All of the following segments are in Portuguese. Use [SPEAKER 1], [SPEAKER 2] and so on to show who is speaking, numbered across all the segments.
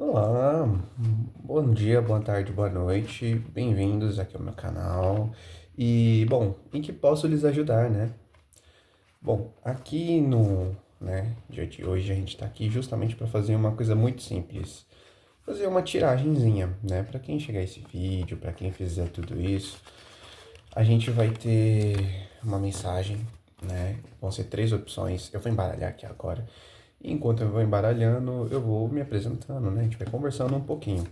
[SPEAKER 1] Olá, bom dia, boa tarde, boa noite, bem-vindos aqui ao meu canal. E, bom, em que posso lhes ajudar, né? Bom, aqui no, dia de hoje a gente tá aqui justamente para fazer uma coisa muito simples. Fazer uma tiragenzinha, né? Para quem chegar esse vídeo, para quem fizer tudo isso, a gente vai ter uma mensagem, né? Vão ser três opções. Eu vou embaralhar aqui agora. E enquanto eu vou embaralhando, eu vou me apresentando, né? A gente vai conversando um pouquinho.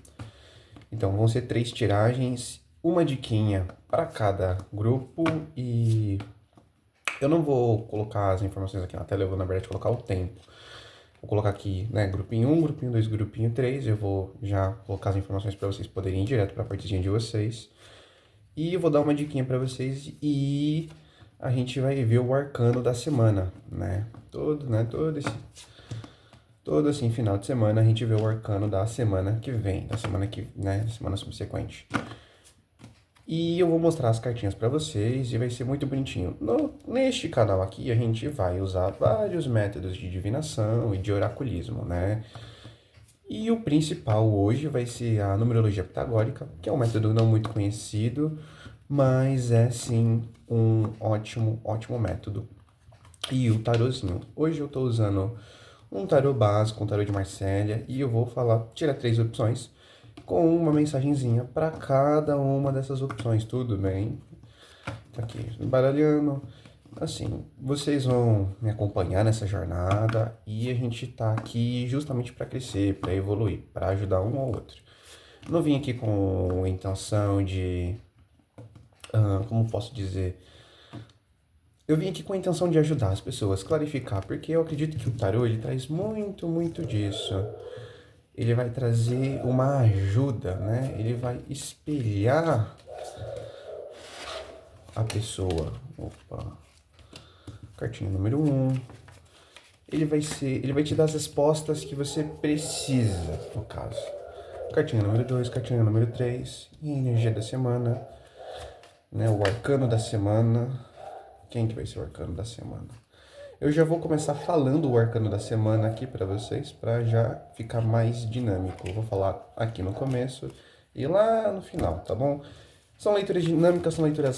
[SPEAKER 1] Então vão ser três tiragens, uma diquinha para cada grupo e eu não vou colocar as informações aqui na tela, eu vou na verdade colocar o tempo. Vou colocar aqui, né, grupinho um, grupinho 2, grupinho 3. Eu vou já colocar as informações para vocês poderem ir direto para a partezinha de vocês. E eu vou dar uma diquinha para vocês e a gente vai ver o arcano da semana, né? Todo assim, final de semana, a gente vê o arcano da semana que vem, da semana que, né, semana subsequente. E eu vou mostrar as cartinhas para vocês e vai ser muito bonitinho. Neste canal aqui a gente vai usar vários métodos de divinação e de oraculismo, né? E o principal hoje vai ser a numerologia pitagórica, que é um método não muito conhecido, mas é sim um ótimo método. E o tarôzinho. Hoje eu estou usando um tarô básico, um tarô de Marcélia, e eu vou tirar três opções com uma mensagenzinha para cada uma dessas opções, tudo bem? Tá aqui, embaralhando. Assim, vocês vão me acompanhar nessa jornada e a gente tá aqui justamente para crescer, para evoluir, para ajudar um ao outro. Não vim aqui com intenção de, como posso dizer, eu vim aqui com a intenção de ajudar as pessoas, clarificar, porque eu acredito que o tarô ele traz muito disso. Ele vai trazer uma ajuda, né? Ele vai espelhar a pessoa. Opa. Cartinha número um. Ele vai te dar as respostas que você precisa, no caso. Cartinha número 2, cartinha número 3, energia da semana, né? O arcano da semana. Quem que vai ser o arcano da semana? Eu já vou começar falando o arcano da semana aqui para vocês, para já ficar mais dinâmico. Eu vou falar aqui no começo e lá no final, tá bom? São leituras dinâmicas, são leituras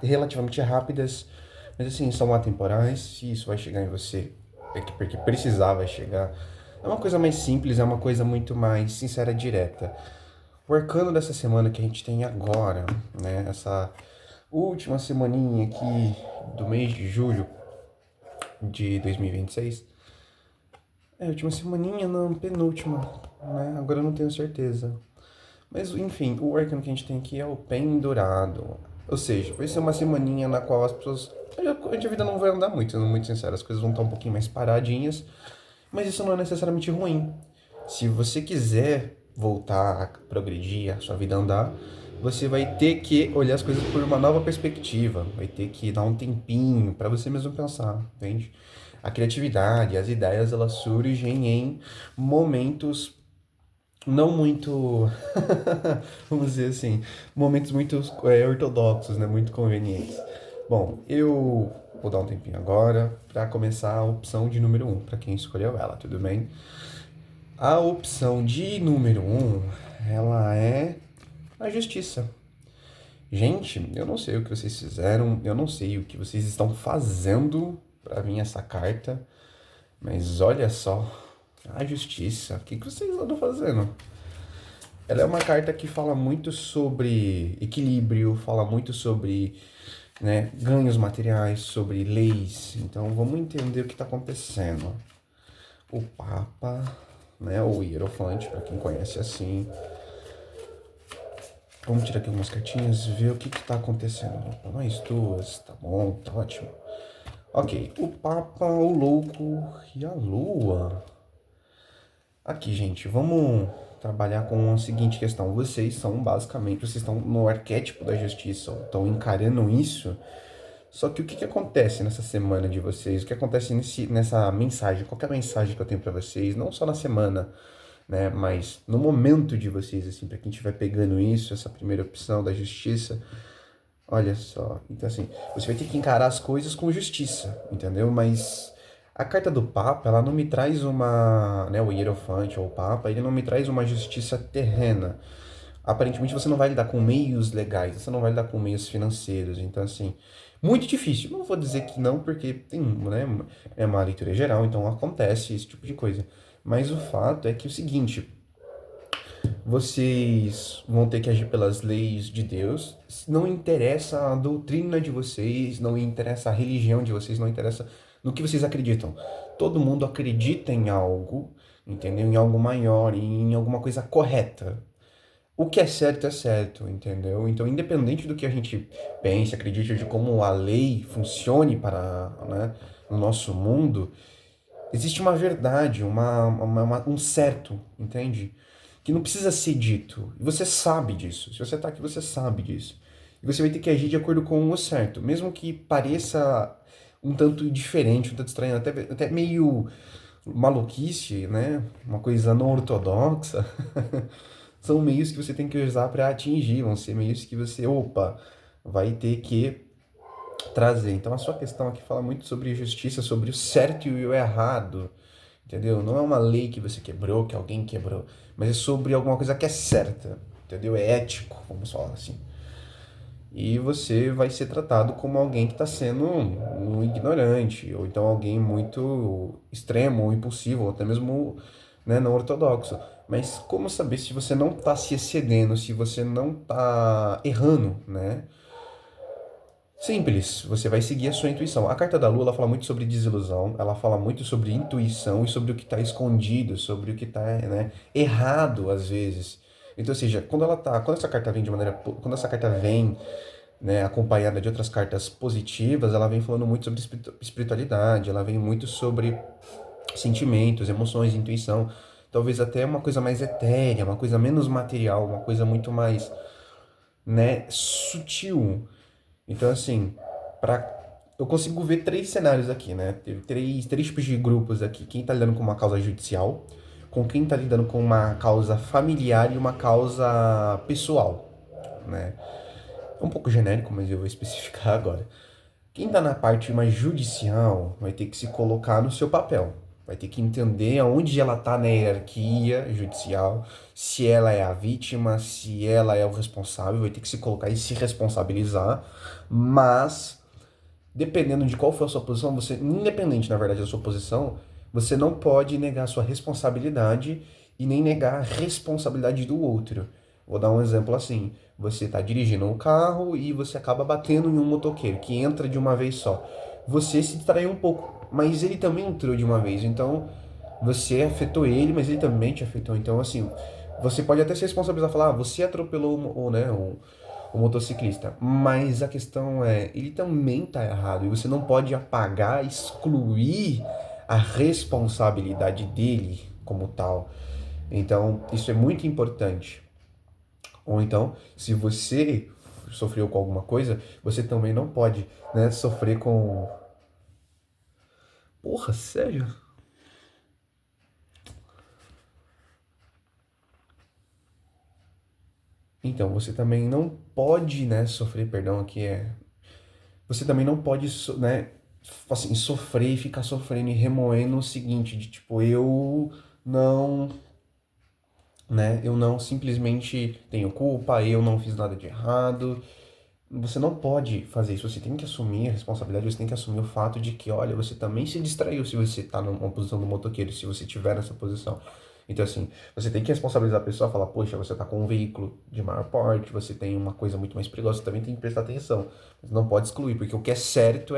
[SPEAKER 1] relativamente rápidas, mas assim, são atemporais. Se isso vai chegar em você, é porque precisar vai chegar. É uma coisa mais simples, é uma coisa muito mais sincera, direta. O arcano dessa semana que a gente tem agora, né? Essa última semaninha aqui do mês de julho de 2026. Última semaninha, não, penúltima, né? Agora eu não tenho certeza. Mas, enfim, o arcano que a gente tem aqui é o pendurado. Ou seja, vai ser uma semaninha na qual as pessoas... A vida não vai andar muito, sendo muito sincero. As coisas vão estar um pouquinho mais paradinhas. Mas isso não é necessariamente ruim. Se você quiser voltar a progredir, a sua vida andar, você vai ter que olhar as coisas por uma nova perspectiva. Vai ter que dar um tempinho para você mesmo pensar, entende? A criatividade, as ideias, elas surgem em momentos não muito, vamos dizer assim, momentos muito ortodoxos, né? Muito convenientes. Bom, eu vou dar um tempinho agora para começar a opção de número um para quem escolheu ela, tudo bem? A opção de número um, ela é a justiça. Gente, eu não sei o que vocês fizeram, eu não sei o que vocês estão fazendo para vir essa carta, mas olha só, a justiça, o que vocês andam fazendo? Ela é uma carta que fala muito sobre equilíbrio, fala muito sobre, né, ganhos materiais, sobre leis. Então vamos entender o que está acontecendo. O Papa, né, o Hierofante, para quem conhece assim. Vamos tirar aqui algumas cartinhas e ver o que está acontecendo. Opa, mais duas, tá bom, tá ótimo. Ok, o Papa, o Louco e a Lua. Aqui, gente, vamos trabalhar com a seguinte questão. Vocês estão no arquétipo da justiça, estão encarando isso. Só que o que acontece nessa semana de vocês? O que acontece nessa mensagem? Qualquer mensagem que eu tenho para vocês, não só na semana, né, mas no momento de vocês, assim, para quem estiver pegando isso, essa primeira opção da justiça, olha só. Então, assim, você vai ter que encarar as coisas com justiça, entendeu? Mas A carta do Papa, ela não me traz uma, né, o Hierofante ou o Papa, ele não me traz uma justiça terrena. Aparentemente você não vai lidar com meios legais, você não vai lidar com meios financeiros. Então, assim, muito difícil. Não vou dizer que não, porque tem, né, é uma leitura geral, então acontece esse tipo de coisa. Mas o fato é que é o seguinte, vocês vão ter que agir pelas leis de Deus. Não interessa a doutrina de vocês, não interessa a religião de vocês, não interessa no que vocês acreditam. Todo mundo acredita em algo, entendeu? Em algo maior, em alguma coisa correta. O que é certo, entendeu? Então, independente do que a gente pense, acredite de como a lei funcione para, né, no nosso mundo, existe uma verdade, um certo, entende? Que não precisa ser dito. E você sabe disso. Se você tá aqui, você sabe disso. E você vai ter que agir de acordo com o certo. Mesmo que pareça um tanto diferente, um tanto estranho, até meio maluquice, né? Uma coisa não ortodoxa. São meios que você tem que usar para atingir. Vão ser meios que você, opa, vai ter que trazer. Então a sua questão aqui fala muito sobre justiça, sobre o certo e o errado, entendeu? Não é uma lei que você quebrou, que alguém quebrou, mas é sobre alguma coisa que é certa, entendeu? É ético, vamos falar assim. E você vai ser tratado como alguém que está sendo um ignorante, ou então alguém muito extremo, ou impulsivo, ou até mesmo, né, não ortodoxo. Mas como saber se você não está se excedendo, se você não está errando, né? Simples, você vai seguir a sua intuição. A carta da Lua, ela fala muito sobre desilusão, ela fala muito sobre intuição e sobre o que está escondido, sobre o que está, né, errado às vezes. Então, ou seja, quando essa carta vem de maneira, quando essa carta vem, né, acompanhada de outras cartas positivas, ela vem falando muito sobre espiritualidade, ela vem muito sobre sentimentos, emoções, intuição, talvez até uma coisa mais etérea, uma coisa menos material, uma coisa muito mais, né, sutil. Então, assim, pra... eu consigo ver três cenários aqui, né? Teve três tipos de grupos aqui. Quem tá lidando com uma causa judicial, com quem tá lidando com uma causa familiar e uma causa pessoal, né? É um pouco genérico, mas eu vou especificar agora. Quem tá na parte mais judicial vai ter que se colocar no seu papel. Vai ter que entender aonde ela tá na hierarquia judicial, se ela é a vítima, se ela é o responsável, vai ter que se colocar e se responsabilizar. Mas, dependendo de qual for a sua posição, você, independente, na verdade, da sua posição, você não pode negar a sua responsabilidade e nem negar a responsabilidade do outro. Vou dar um exemplo assim. Você está dirigindo um carro e você acaba batendo em um motoqueiro que entra de uma vez só. Você se distraiu um pouco, mas ele também entrou de uma vez. Então, você afetou ele, mas ele também te afetou. Então, assim, você pode até se responsabilizar e falar, ah, você atropelou o motociclista. Mas a questão é, ele também está errado. E você não pode apagar, excluir a responsabilidade dele como tal. Então, isso é muito importante. Ou então, se você sofreu com alguma coisa, você também não pode, né, sofrer com. Porra, sério? Então, você também não pode, né, sofrer, perdão, aqui é. Você também não pode, né, assim, sofrer e ficar sofrendo e remoendo o seguinte, de tipo, não, eu não simplesmente tenho culpa, eu não fiz nada de errado. Você não pode fazer isso, você tem que assumir a responsabilidade, você tem que assumir o fato de que, olha, você também se distraiu se você está numa posição do motoqueiro, se você estiver nessa posição. Então, assim, você tem que responsabilizar a pessoa, falar, poxa, você está com um veículo de maior porte, você tem uma coisa muito mais perigosa, você também tem que prestar atenção. Mas não pode excluir, porque o que é certo,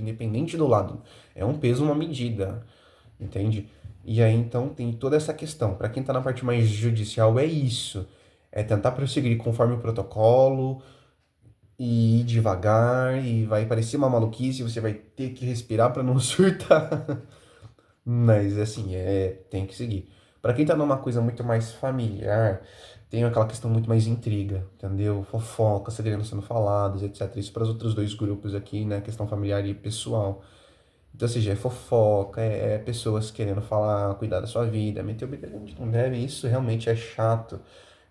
[SPEAKER 1] independente do lado. É um peso, uma medida, entende? E aí, então, tem toda essa questão. Para quem está na parte mais judicial, é isso. É tentar prosseguir conforme o protocolo, e ir devagar, e vai parecer uma maluquice, você vai ter que respirar para não surtar. Mas assim, tem que seguir. Para quem tá numa coisa muito mais familiar, tem aquela questão muito mais intriga, entendeu? Fofoca, segredos sendo falados, etc. Isso para os outros dois grupos aqui, né? Questão familiar e pessoal. Então, ou seja, é fofoca, é pessoas querendo falar, cuidar da sua vida, meter o bedelho onde não deve, isso realmente é chato.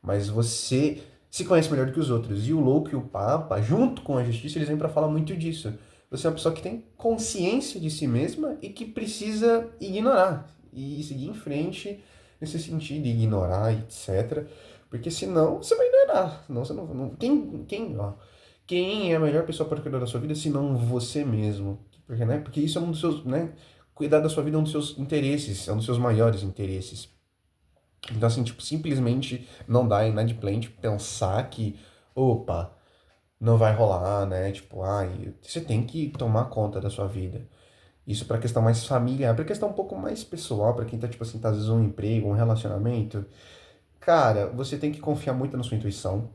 [SPEAKER 1] Mas você se conhece melhor do que os outros. E o louco e o Papa, junto com a justiça, eles vêm para falar muito disso. Você é uma pessoa que tem consciência de si mesma e que precisa ignorar e seguir em frente nesse sentido de ignorar, etc. Porque senão você vai ignorar. Senão você não quem é a melhor pessoa para cuidar da sua vida se não você mesmo? Porque, né? Porque isso é um dos seus, né? Cuidar da sua vida é um dos seus interesses, é um dos seus maiores interesses. Então, assim, tipo, simplesmente não dá inadimplente pensar que, opa, não vai rolar, né? Tipo, ai, você tem que tomar conta da sua vida. Isso pra questão mais familiar, pra questão um pouco mais pessoal, pra quem tá, tipo assim, tá às vezes um emprego, um relacionamento. Cara, você tem que confiar muito na sua intuição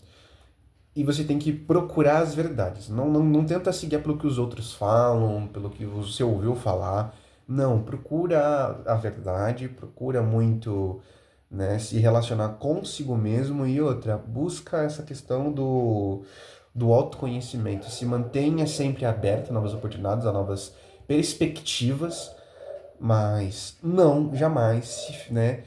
[SPEAKER 1] e você tem que procurar as verdades. Não tenta seguir pelo que os outros falam, pelo que você ouviu falar. Não, procura a verdade, procura muito, né, se relacionar consigo mesmo e outra, busca essa questão do autoconhecimento. Se mantenha sempre aberto a novas oportunidades, a novas perspectivas, mas não, jamais, né,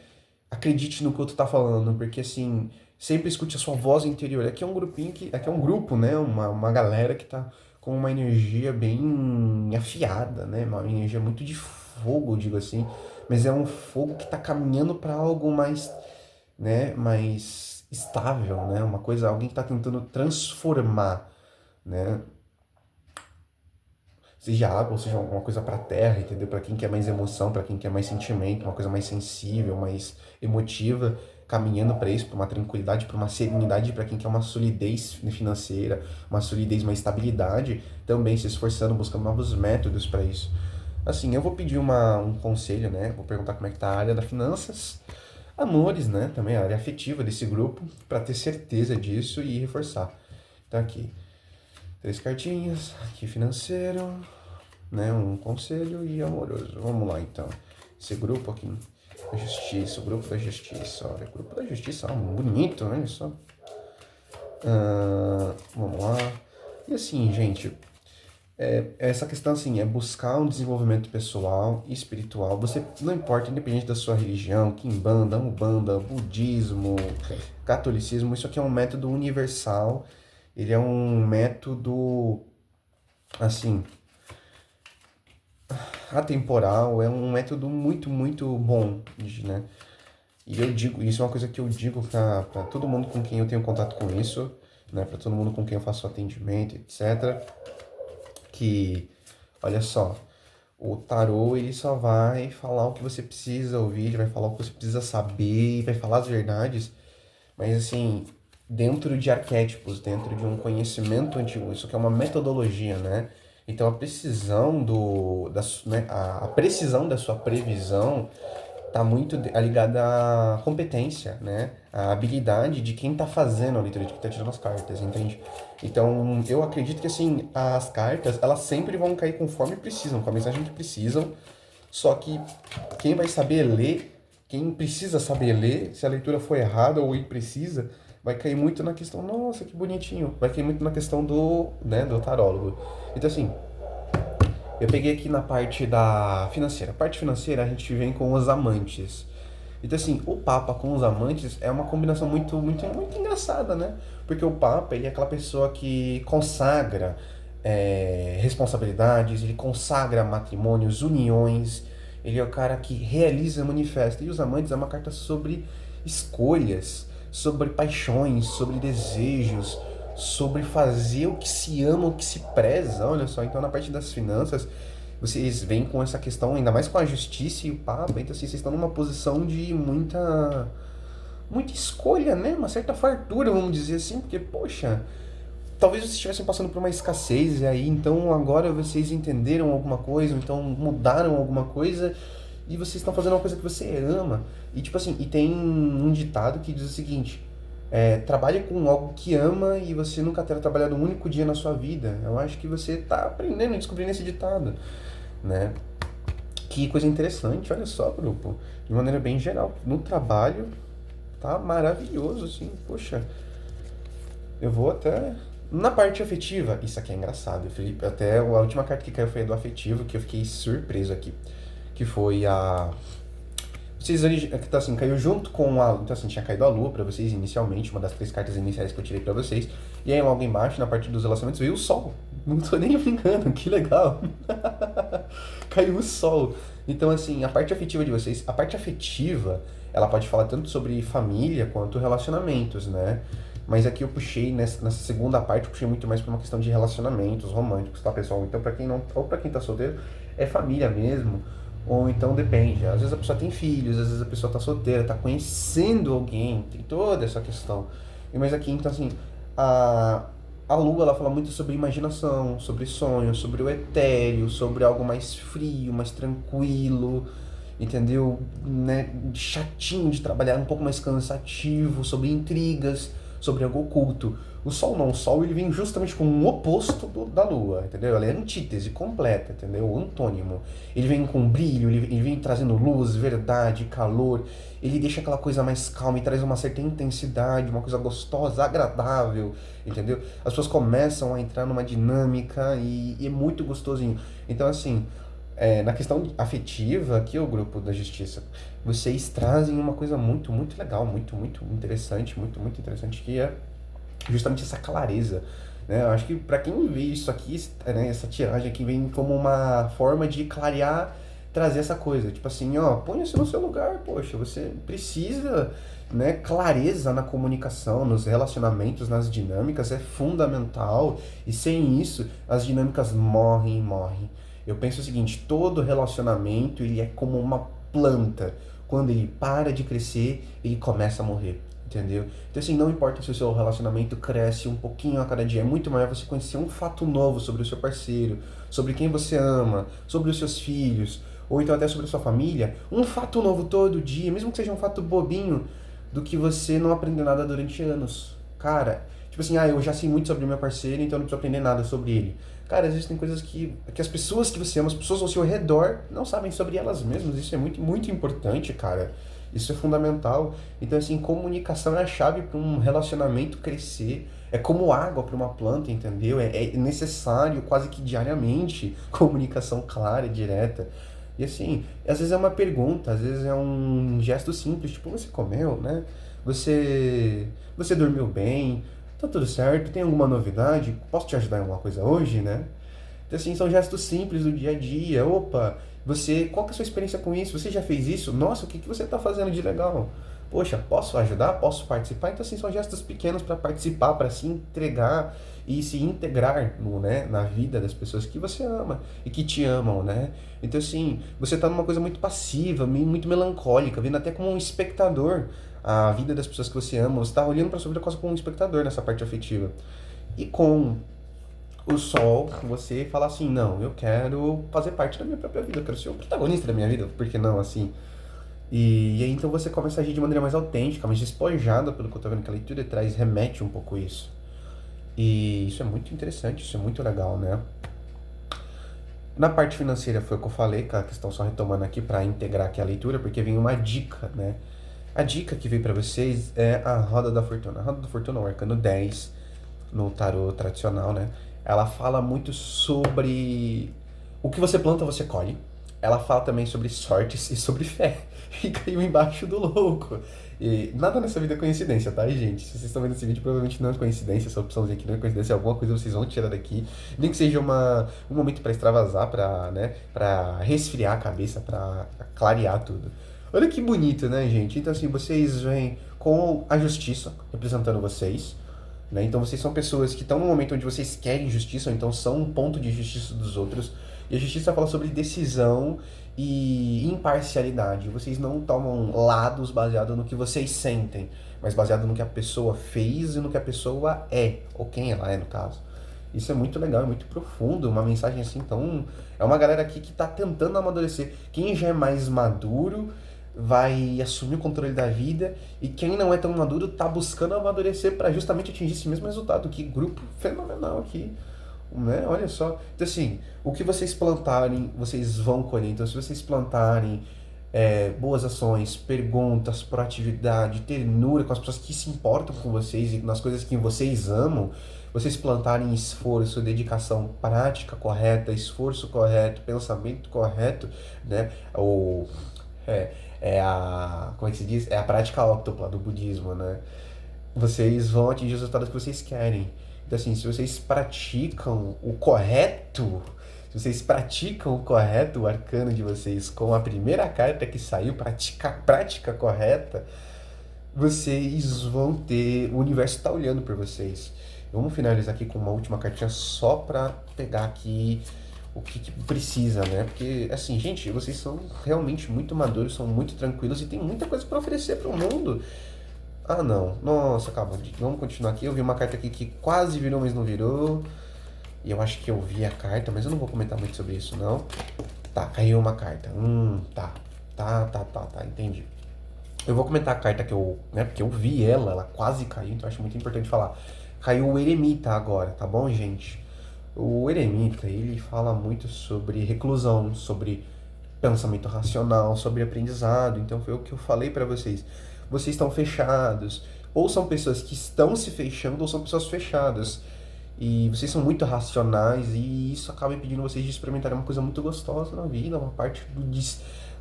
[SPEAKER 1] acredite no que o outro tá falando, porque assim, sempre escute a sua voz interior. Aqui é um grupinho aqui é um grupo, né, uma galera que tá com uma energia bem afiada, né, uma energia muito de fogo, eu digo assim, mas é um fogo que tá caminhando para algo mais, né, mais estável, né, uma coisa, alguém que tá tentando transformar, né, seja água ou seja alguma coisa para a terra, entendeu? Para quem quer mais emoção, para quem quer mais sentimento, uma coisa mais sensível, mais emotiva, caminhando para isso, para uma tranquilidade, para uma serenidade, para quem quer uma solidez financeira, uma solidez, uma estabilidade, também se esforçando, buscando novos métodos para isso. Assim, eu vou pedir um conselho, né? Vou perguntar como é que tá a área das finanças, amores, né? Também a área afetiva desse grupo, para ter certeza disso e reforçar. Então aqui, 3 cartinhas, aqui financeiro, né? Um conselho e amoroso. Vamos lá então. Esse grupo aqui, da justiça, o grupo da justiça. Olha, o grupo da justiça, bonito, né? Só. Vamos lá. E assim, gente, essa questão assim, é buscar um desenvolvimento pessoal e espiritual. Você, não importa, independente da sua religião, quimbanda, umbanda, budismo, catolicismo, isso aqui é um método universal. Ele é um método, assim, atemporal, é um método muito, muito bom, né? E eu digo, isso é uma coisa que eu digo para todo mundo com quem eu tenho contato com isso, né? Para todo mundo com quem eu faço atendimento, etc. Que, olha só, o tarô ele só vai falar o que você precisa ouvir, ele vai falar o que você precisa saber, vai falar as verdades, mas assim, dentro de arquétipos, dentro de um conhecimento antigo, isso que é uma metodologia, né? Então a precisão né, a precisão da sua previsão está muito ligada à competência, né? A habilidade de quem está fazendo a leitura, de quem está tirando as cartas, entende? Então, eu acredito que, assim, as cartas, elas sempre vão cair conforme precisam, com a mensagem que precisam, só que quem vai saber ler, quem precisa saber ler, se a leitura for errada ou imprecisa, vai cair muito na questão, nossa, que bonitinho, vai cair muito na questão né, do tarólogo. Então, assim, eu peguei aqui na parte da financeira. A parte financeira a gente vem com os amantes. Então assim, o Papa com os amantes é uma combinação muito, muito, muito engraçada, né? Porque o Papa, ele é aquela pessoa que consagra responsabilidades, ele consagra matrimônios, uniões, ele é o cara que realiza, manifesta. E os amantes é uma carta sobre escolhas, sobre paixões, sobre desejos, sobre fazer o que se ama, o que se preza, olha só. Então, na parte das finanças, vocês vêm com essa questão, ainda mais com a justiça e o Papa, então assim, vocês estão numa posição de muita escolha, né? Uma certa fartura, vamos dizer assim, porque, poxa, talvez vocês estivessem passando por uma escassez e aí, então agora vocês entenderam alguma coisa, ou então mudaram alguma coisa e vocês estão fazendo uma coisa que você ama. E tipo assim, e tem um ditado que diz o seguinte: trabalhe com algo que ama e você nunca terá trabalhado um único dia na sua vida. Eu acho que você está aprendendo, descobrindo esse ditado, né? Que coisa interessante, olha só, grupo. De maneira bem geral, no trabalho tá maravilhoso, assim, poxa. Eu vou até na parte afetiva. Isso aqui é engraçado, Felipe. Até a última carta que caiu foi a do afetivo, que eu fiquei surpreso aqui. Que foi a vocês que tá assim, caiu junto com a. Então assim, tinha caído a lua pra vocês inicialmente, uma das 3 cartas iniciais que eu tirei pra vocês. E aí logo embaixo, na parte dos relacionamentos, veio o sol. Não tô nem brincando, que legal. Caiu o sol. Então, assim, a parte afetiva de vocês, a parte afetiva, ela pode falar tanto sobre família quanto relacionamentos, né? Mas aqui eu puxei, nessa segunda parte, eu puxei muito mais pra uma questão de relacionamentos românticos, tá, pessoal? Então, pra quem não, ou pra quem tá solteiro, é família mesmo, ou então depende. Às vezes a pessoa tem filhos, às vezes a pessoa tá solteira, tá conhecendo alguém, tem toda essa questão. Mas aqui, então, assim, a, a lua, ela fala muito sobre imaginação, sobre sonhos, sobre o etéreo, sobre algo mais frio, mais tranquilo, entendeu? Né? Chatinho de trabalhar, um pouco mais cansativo, sobre intrigas, sobre algo oculto. O Sol não, o Sol ele vem justamente como um oposto da Lua, entendeu? Ela é a antítese completa, entendeu? O antônimo. Ele vem com brilho, ele vem trazendo luz, verdade, calor. Ele deixa aquela coisa mais calma e traz uma certa intensidade, uma coisa gostosa, agradável, entendeu? As pessoas começam a entrar numa dinâmica e é muito gostosinho. Então, assim, na questão afetiva, aqui é o grupo da justiça, vocês trazem uma coisa muito, muito legal, muito, muito interessante, muito, muito interessante, que é justamente essa clareza. Né? Eu acho que para quem vê isso aqui, né, essa tiragem aqui vem como uma forma de clarear, trazer essa coisa. Tipo assim, ó, ponha-se no seu lugar, poxa, você precisa, né, clareza na comunicação, nos relacionamentos, nas dinâmicas, é fundamental. E sem isso, as dinâmicas morrem, morrem. Eu penso o seguinte, todo relacionamento ele é como uma planta. Quando ele para de crescer, ele começa a morrer. Entendeu? Então, assim, não importa se o seu relacionamento cresce um pouquinho a cada dia, é muito maior você conhecer um fato novo sobre o seu parceiro, sobre quem você ama, sobre os seus filhos, ou então até sobre a sua família. Um fato novo todo dia, mesmo que seja um fato bobinho, do que você não aprender nada durante anos. Cara, tipo assim, eu já sei muito sobre o meu parceiro, então eu não preciso aprender nada sobre ele. Cara, existem coisas que as pessoas que você ama, as pessoas ao seu redor, não sabem sobre elas mesmas. Isso é muito, muito importante, cara. Isso é fundamental. Então, assim, comunicação é a chave para um relacionamento crescer. É como água para uma planta, entendeu? É necessário, quase que diariamente, comunicação clara e direta. E assim, às vezes é uma pergunta, às vezes é um gesto simples, tipo, você comeu, né? Você dormiu bem? Tá tudo certo? Tem alguma novidade? Posso te ajudar em alguma coisa hoje, né? Então, assim, são gestos simples do dia a dia. Opa, qual que é a sua experiência com isso? Você já fez isso? Nossa, o que que você está fazendo de legal? Poxa, posso ajudar? Posso participar? Então, assim, são gestos pequenos para participar, para se entregar e se integrar né, na vida das pessoas que você ama e que te amam, né? Então, assim, você está numa coisa muito passiva, muito melancólica, vendo até como um espectador a vida das pessoas que você ama. Você está olhando para a sua vida quase como um espectador nessa parte afetiva. E com o sol, você fala assim, não, eu quero fazer parte da minha própria vida, eu quero ser o protagonista da minha vida, por que não, assim? E aí então você começa a agir de maneira mais autêntica, mais despojada pelo que eu tô vendo que a leitura traz, remete um pouco isso. E isso é muito interessante, isso é muito legal, né? Na parte financeira foi o que eu falei, que a questão só retomando aqui para integrar aqui a leitura, porque vem uma dica, né? A dica que veio para vocês é a Roda da Fortuna. A Roda da Fortuna é o arcano 10 no tarô tradicional, né? Ela fala muito sobre o que você planta, você colhe. Ela fala também sobre sortes e sobre fé. E caiu embaixo do louco. E nada nessa vida é coincidência, tá, gente? Se vocês estão vendo esse vídeo, provavelmente não é coincidência. Essa opçãozinha aqui não é coincidência. Alguma coisa vocês vão tirar daqui. Nem que seja um momento para extravasar, pra resfriar a cabeça, pra clarear tudo. Olha que bonito, né, gente? Então, assim, vocês vêm com a justiça representando vocês. Né? Então vocês são pessoas que estão no momento onde vocês querem justiça, ou então são um ponto de justiça dos outros. E a justiça fala sobre decisão e imparcialidade. Vocês não tomam lados baseado no que vocês sentem, mas baseado no que a pessoa fez e no que a pessoa é, ou quem ela é no caso. Isso é muito legal, é muito profundo, uma mensagem assim tão... É uma galera aqui que está tentando amadurecer. Quem já é mais maduro vai assumir o controle da vida e quem não é tão maduro tá buscando amadurecer para justamente atingir esse mesmo resultado. Que grupo fenomenal aqui, né? Olha só. Então assim, o que vocês plantarem, vocês vão colher. Então se vocês plantarem boas ações, perguntas, proatividade, ternura com as pessoas que se importam com vocês e nas coisas que vocês amam, vocês plantarem esforço, dedicação, prática correta, esforço correto, pensamento correto, né? Ou como é que se diz? É a prática óctupla do budismo, né? Vocês vão atingir os resultados que vocês querem. Então, assim, se vocês praticam o correto, se vocês praticam o correto, o arcano de vocês, com a primeira carta que saiu, prática correta, vocês vão ter. O universo está olhando por vocês. Vamos finalizar aqui com uma última cartinha só pra pegar aqui o que precisa, né? Porque, assim, gente, vocês são realmente muito maduros, são muito tranquilos e tem muita coisa pra oferecer pro mundo. Ah, não. Nossa, acabou. Vamos continuar aqui. Eu vi uma carta aqui que quase virou, mas não virou. E eu acho que eu vi a carta, mas eu não vou comentar muito sobre isso, não. Tá, caiu uma carta. Tá. Tá, entendi. Eu vou comentar a carta que eu, né, porque eu vi ela quase caiu, então eu acho muito importante falar. Caiu o Eremita agora, tá bom, gente? O Eremita, ele fala muito sobre reclusão, sobre pensamento racional, sobre aprendizado. Então foi o que eu falei pra vocês. Vocês estão fechados, ou são pessoas que estão se fechando, ou são pessoas fechadas. E vocês são muito racionais e isso acaba impedindo vocês de experimentarem uma coisa muito gostosa na vida, uma parte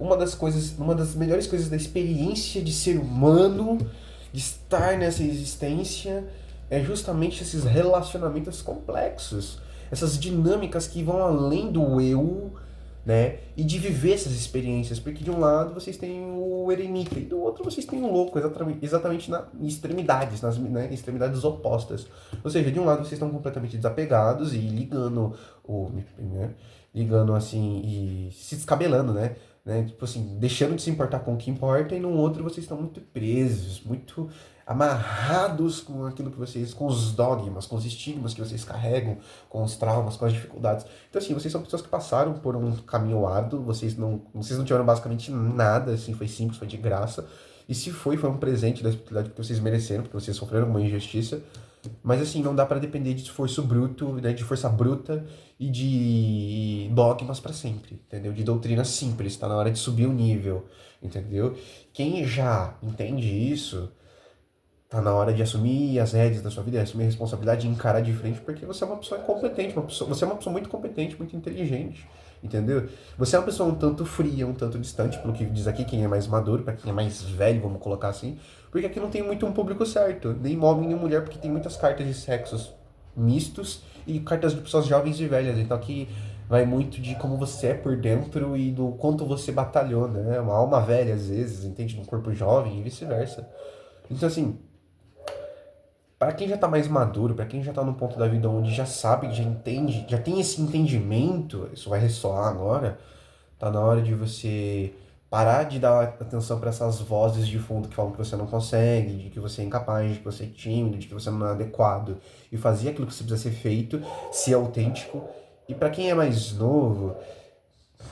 [SPEAKER 1] uma das coisas, uma das melhores coisas da experiência de ser humano, de estar nessa existência, é justamente esses relacionamentos complexos, essas dinâmicas que vão além do eu, né? E de viver essas experiências, porque de um lado vocês têm o eremita e do outro vocês têm o louco, exatamente nas extremidades, nas, né, extremidades opostas. Ou seja, de um lado vocês estão completamente desapegados e ligando né, ligando assim e se descabelando, né? Tipo assim, deixando de se importar com o que importa, e no outro vocês estão muito presos, muito amarrados com aquilo que vocês, com os dogmas, com os estigmas que vocês carregam, com os traumas, com as dificuldades. Então, assim, vocês são pessoas que passaram por um caminho árduo, vocês não tiveram basicamente nada, assim, foi simples, foi de graça. E se foi um presente da espiritualidade que vocês mereceram, porque vocês sofreram uma injustiça. Mas, assim, não dá pra depender de esforço bruto, né, de força bruta e de dogmas pra sempre, entendeu? De doutrina simples, tá na hora de subir o nível, entendeu? Quem já entende isso, tá na hora de assumir as rédeas da sua vida, assumir a responsabilidade e encarar de frente, porque você é uma pessoa competente, você é uma pessoa muito competente, muito inteligente, entendeu? Você é uma pessoa um tanto fria, um tanto distante, pelo que diz aqui, quem é mais maduro, para quem é mais velho, vamos colocar assim, porque aqui não tem muito um público certo, nem homem nem mulher, porque tem muitas cartas de sexos mistos e cartas de pessoas jovens e velhas, então aqui vai muito de como você é por dentro e do quanto você batalhou, né? Uma alma velha, às vezes, entende? Um corpo jovem e vice-versa. Então, assim, para quem já tá mais maduro, para quem já tá no ponto da vida onde já sabe, já entende, já tem esse entendimento, isso vai ressoar agora, tá na hora de você parar de dar atenção para essas vozes de fundo que falam que você não consegue, de que você é incapaz, de que você é tímido, de que você não é adequado, e fazer aquilo que você precisa ser feito, ser autêntico. E para quem é mais novo,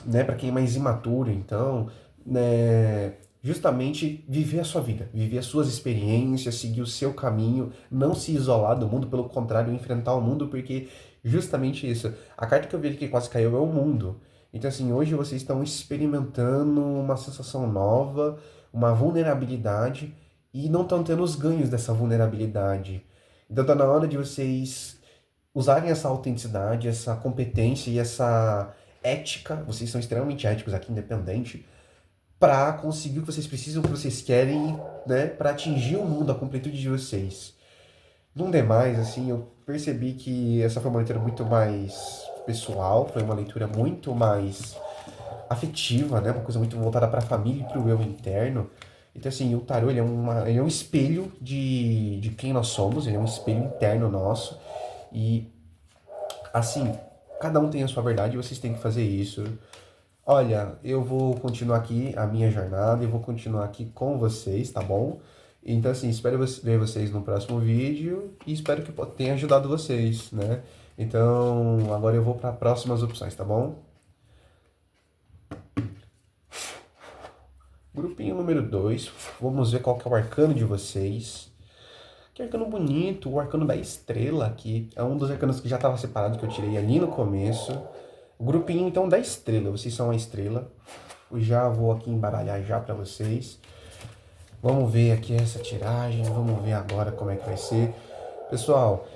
[SPEAKER 1] né, para quem é mais imaturo, então, né, justamente viver a sua vida, viver as suas experiências, seguir o seu caminho, não se isolar do mundo, pelo contrário, enfrentar o mundo, porque justamente isso. A carta que eu vi aqui que quase caiu é o mundo. Então, assim, hoje vocês estão experimentando uma sensação nova, uma vulnerabilidade, e não estão tendo os ganhos dessa vulnerabilidade. Então, tá na hora de vocês usarem essa autenticidade, essa competência e essa ética, vocês são extremamente éticos aqui, independente, para conseguir o que vocês precisam, o que vocês querem, né, para atingir o mundo, a completude de vocês. No demais, assim, eu percebi que essa foi uma leitura muito mais pessoal, foi uma leitura muito mais afetiva, né, uma coisa muito voltada para a família e para o eu interno. Então, assim, o tarô, ele é um espelho de quem nós somos, ele é um espelho interno nosso, e, assim, cada um tem a sua verdade e vocês têm que fazer isso. Olha, eu vou continuar aqui a minha jornada, eu vou continuar aqui com vocês, tá bom? Então, assim, espero ver vocês no próximo vídeo e espero que tenha ajudado vocês, né? Então, agora eu vou para próximas opções, tá bom? Grupinho número 2, vamos ver qual que é o arcano de vocês. Que arcano bonito, o arcano da estrela aqui. É um dos arcanos que já estava separado, que eu tirei ali no começo. O grupinho, então, da estrela. Vocês são a estrela. Eu já vou aqui embaralhar já para vocês. Vamos ver aqui essa tiragem. Vamos ver agora como é que vai ser. Pessoal,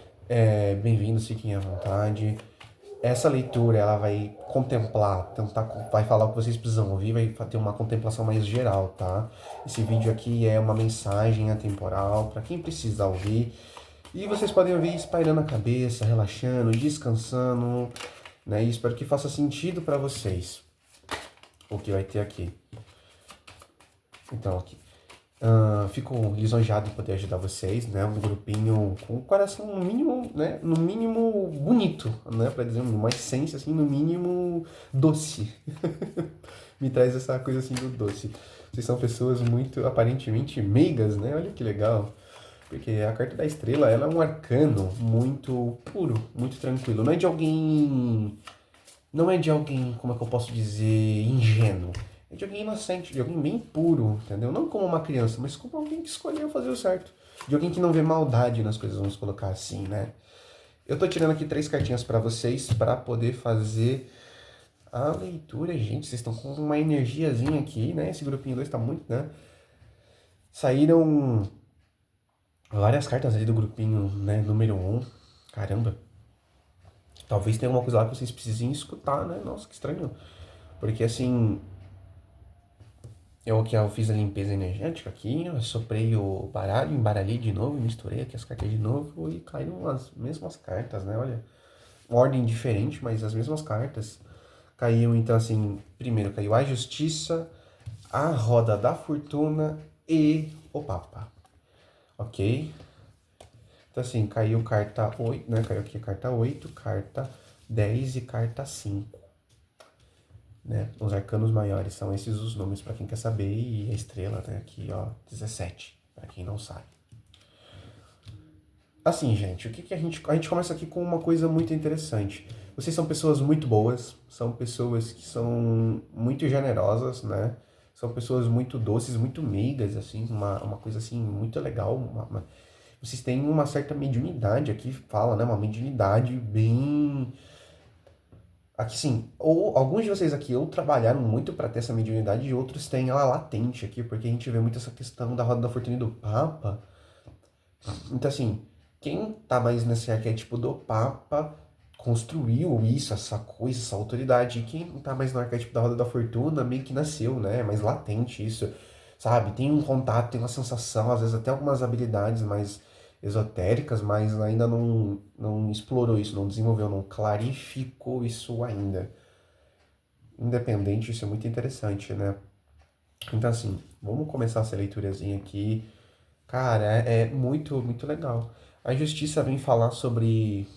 [SPEAKER 1] bem-vindos, fiquem à vontade. Essa leitura, ela vai contemplar, vai falar o que vocês precisam ouvir, vai ter uma contemplação mais geral, tá? Esse vídeo aqui é uma mensagem atemporal para quem precisa ouvir. E vocês podem ouvir espalhando a cabeça, relaxando, descansando, né? E espero que faça sentido para vocês o que vai ter aqui. Então, aqui. Fico lisonjeado em poder ajudar vocês, né? Um grupinho com o coração no mínimo, né? No mínimo bonito, né? Pra dizer uma essência assim, no mínimo doce. Me traz essa coisa assim do doce. Vocês são pessoas muito aparentemente meigas, né? Olha que legal. Porque a carta da estrela, ela é um arcano muito puro, muito tranquilo. Não é de alguém, como é que eu posso dizer, ingênuo. É de alguém inocente, de alguém bem puro, entendeu? Não como uma criança, mas como alguém que escolheu fazer o certo. De alguém que não vê maldade nas coisas, vamos colocar assim, né? Eu tô tirando aqui 3 cartinhas pra vocês, pra poder fazer a leitura. Gente, vocês estão com uma energiazinha aqui, né? Esse grupinho 2 tá muito, né? Saíram várias cartas ali do grupinho, né? Número 1. Caramba. Talvez tenha alguma coisa lá que vocês precisem escutar, né? Nossa, que estranho. Porque assim, eu fiz a limpeza energética aqui, eu soprei o baralho, embaralhei de novo, misturei aqui as cartas de novo e caíram as mesmas cartas, né? Olha, ordem diferente, mas as mesmas cartas. Caiu então assim, primeiro caiu a Justiça, a Roda da Fortuna e o Papa. Ok? Então assim, caiu carta 8, né? Caiu aqui carta 8, carta 10 e carta 5. Né? Os arcanos maiores são esses os nomes para quem quer saber, e a estrela, né? Aqui, ó, 17, para quem não sabe. Assim, gente, o que a gente começa aqui com uma coisa muito interessante. Vocês são pessoas muito boas, são pessoas que são muito generosas, né? São pessoas muito doces, muito meigas, assim, uma coisa assim muito legal. Vocês têm uma certa mediunidade aqui, fala, né? Uma mediunidade bem. Aqui sim, ou alguns de vocês aqui ou trabalharam muito para ter essa mediunidade e outros têm ela latente aqui, porque a gente vê muito essa questão da roda da fortuna e do Papa. Então assim, quem tá mais nesse arquétipo do Papa construiu isso, essa coisa, essa autoridade. E quem tá mais no arquétipo da roda da fortuna meio que nasceu, né? É mais latente isso, sabe? Tem um contato, tem uma sensação, às vezes até algumas habilidades mais esotéricas, mas ainda não explorou isso, não desenvolveu, não clarificou isso ainda. Independente, isso é muito interessante, né? Então, assim, vamos começar essa leiturazinha aqui. Cara, é muito, muito legal. A Justiça vem falar sobre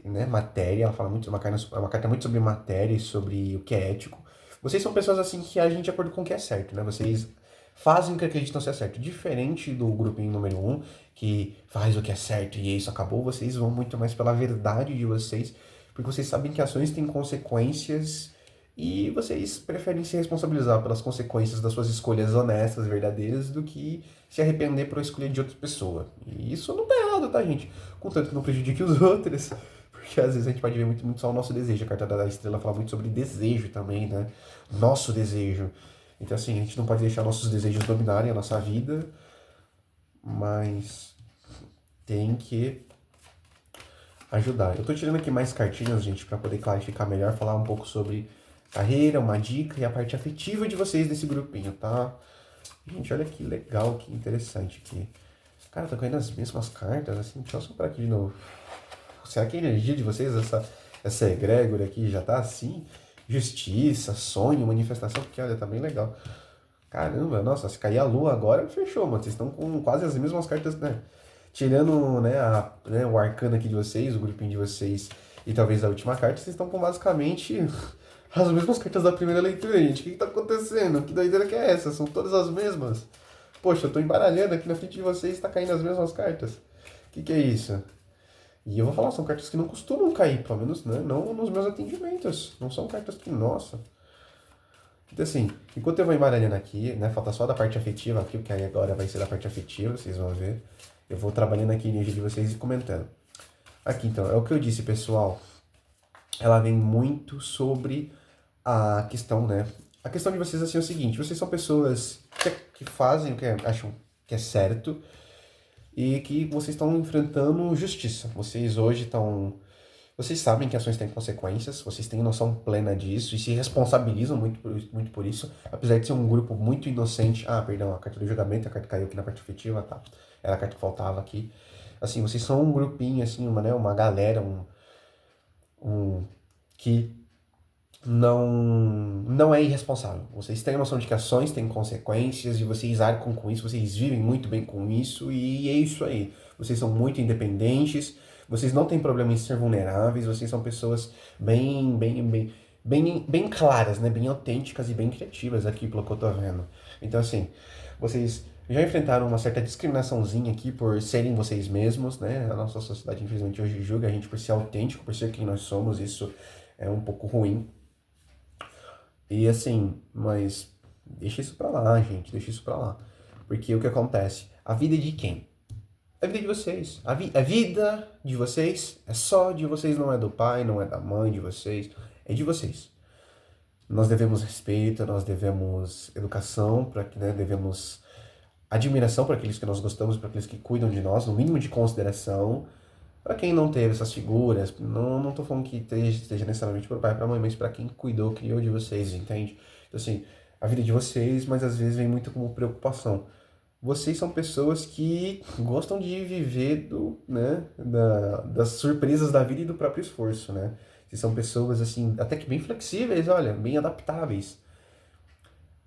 [SPEAKER 1] né, matéria, ela fala muito, é uma carta muito sobre matéria e sobre o que é ético. Vocês são pessoas assim que agem de acordo com o que é certo, né? Vocês fazem o que acreditam ser certo. Diferente do grupinho número 1, que faz o que é certo e isso acabou, vocês vão muito mais pela verdade de vocês, porque vocês sabem que ações têm consequências e vocês preferem se responsabilizar pelas consequências das suas escolhas honestas, verdadeiras, do que se arrepender por escolha de outra pessoa. E isso não tá errado, tá, gente? Contanto que não prejudique os outros. Porque às vezes a gente pode ver muito só o nosso desejo. A carta da estrela fala muito sobre desejo também, né? Nosso desejo. Então, assim, a gente não pode deixar nossos desejos dominarem a nossa vida, mas tem que ajudar. Eu tô tirando aqui mais cartinhas, gente, para poder clarificar melhor, falar um pouco sobre carreira, uma dica e a parte afetiva de vocês desse grupinho, tá? Gente, olha que legal, que interessante aqui. Cara, tá caindo as mesmas cartas, assim, deixa eu soprar aqui de novo. Será que a energia de vocês, essa egrégora aqui já tá assim? Justiça, sonho, manifestação, porque olha, tá bem legal. Caramba, nossa, se cair a lua agora, fechou, mano. Vocês estão com quase as mesmas cartas, né? Tirando, né, o arcano aqui de vocês, o grupinho de vocês e talvez a última carta, vocês estão com basicamente as mesmas cartas da primeira leitura, gente. O que tá acontecendo? Que doideira que é essa? São todas as mesmas? Poxa, eu tô embaralhando aqui na frente de vocês e tá caindo as mesmas cartas. Que é isso? E eu vou falar, são cartas que não costumam cair, pelo menos, né? Não nos meus atendimentos. Não são cartas que, nossa. Então assim, enquanto eu vou embaralhando aqui, né? Falta só da parte afetiva aqui, porque aí agora vai ser da parte afetiva, vocês vão ver. Eu vou trabalhando aqui a energia de vocês e comentando. Aqui então, é o que eu disse, pessoal. Ela vem muito sobre a questão, né? A questão de vocês assim é o seguinte: vocês são pessoas que fazem o que acham que é certo e que vocês estão enfrentando justiça. Vocês hoje estão. Vocês sabem que ações têm consequências, vocês têm noção plena disso e se responsabilizam muito por isso, apesar de ser um grupo muito inocente. Ah, perdão, a carta do julgamento, a carta caiu aqui na parte afetiva, tá? Era a carta que faltava aqui. assim, vocês são um grupinho, assim, uma, né, uma galera, que não é irresponsável. Vocês têm a noção de que ações têm consequências e vocês arcam com isso, vocês vivem muito bem com isso e é isso aí. Vocês são muito independentes, vocês não têm problema em ser vulneráveis, vocês são pessoas bem claras, né? Bem autênticas e bem criativas aqui, pelo que eu tô vendo. Então, assim, vocês já enfrentaram uma certa discriminaçãozinha aqui por serem vocês mesmos, né? A nossa sociedade, infelizmente, hoje julga a gente por ser autêntico, por ser quem nós somos, isso é um pouco ruim. E assim, mas deixa isso pra lá, gente, deixa isso pra lá. Porque o que acontece? A vida é de quem? A vida é de vocês. A vida de vocês é só de vocês, não é do pai, não é da mãe de vocês, é de vocês. Nós devemos respeito, nós devemos educação, para que, né, devemos admiração para aqueles que nós gostamos, para aqueles que cuidam de nós, no mínimo de consideração. Para quem não teve essas figuras, não tô falando que esteja necessariamente para o pai e para a mãe, mas para quem cuidou, criou de vocês, entende? Então, assim, a vida é de vocês, mas às vezes vem muito como preocupação. Vocês são pessoas que gostam de viver das surpresas da vida e do próprio esforço, né? Vocês são pessoas, assim, até que bem flexíveis, olha, bem adaptáveis.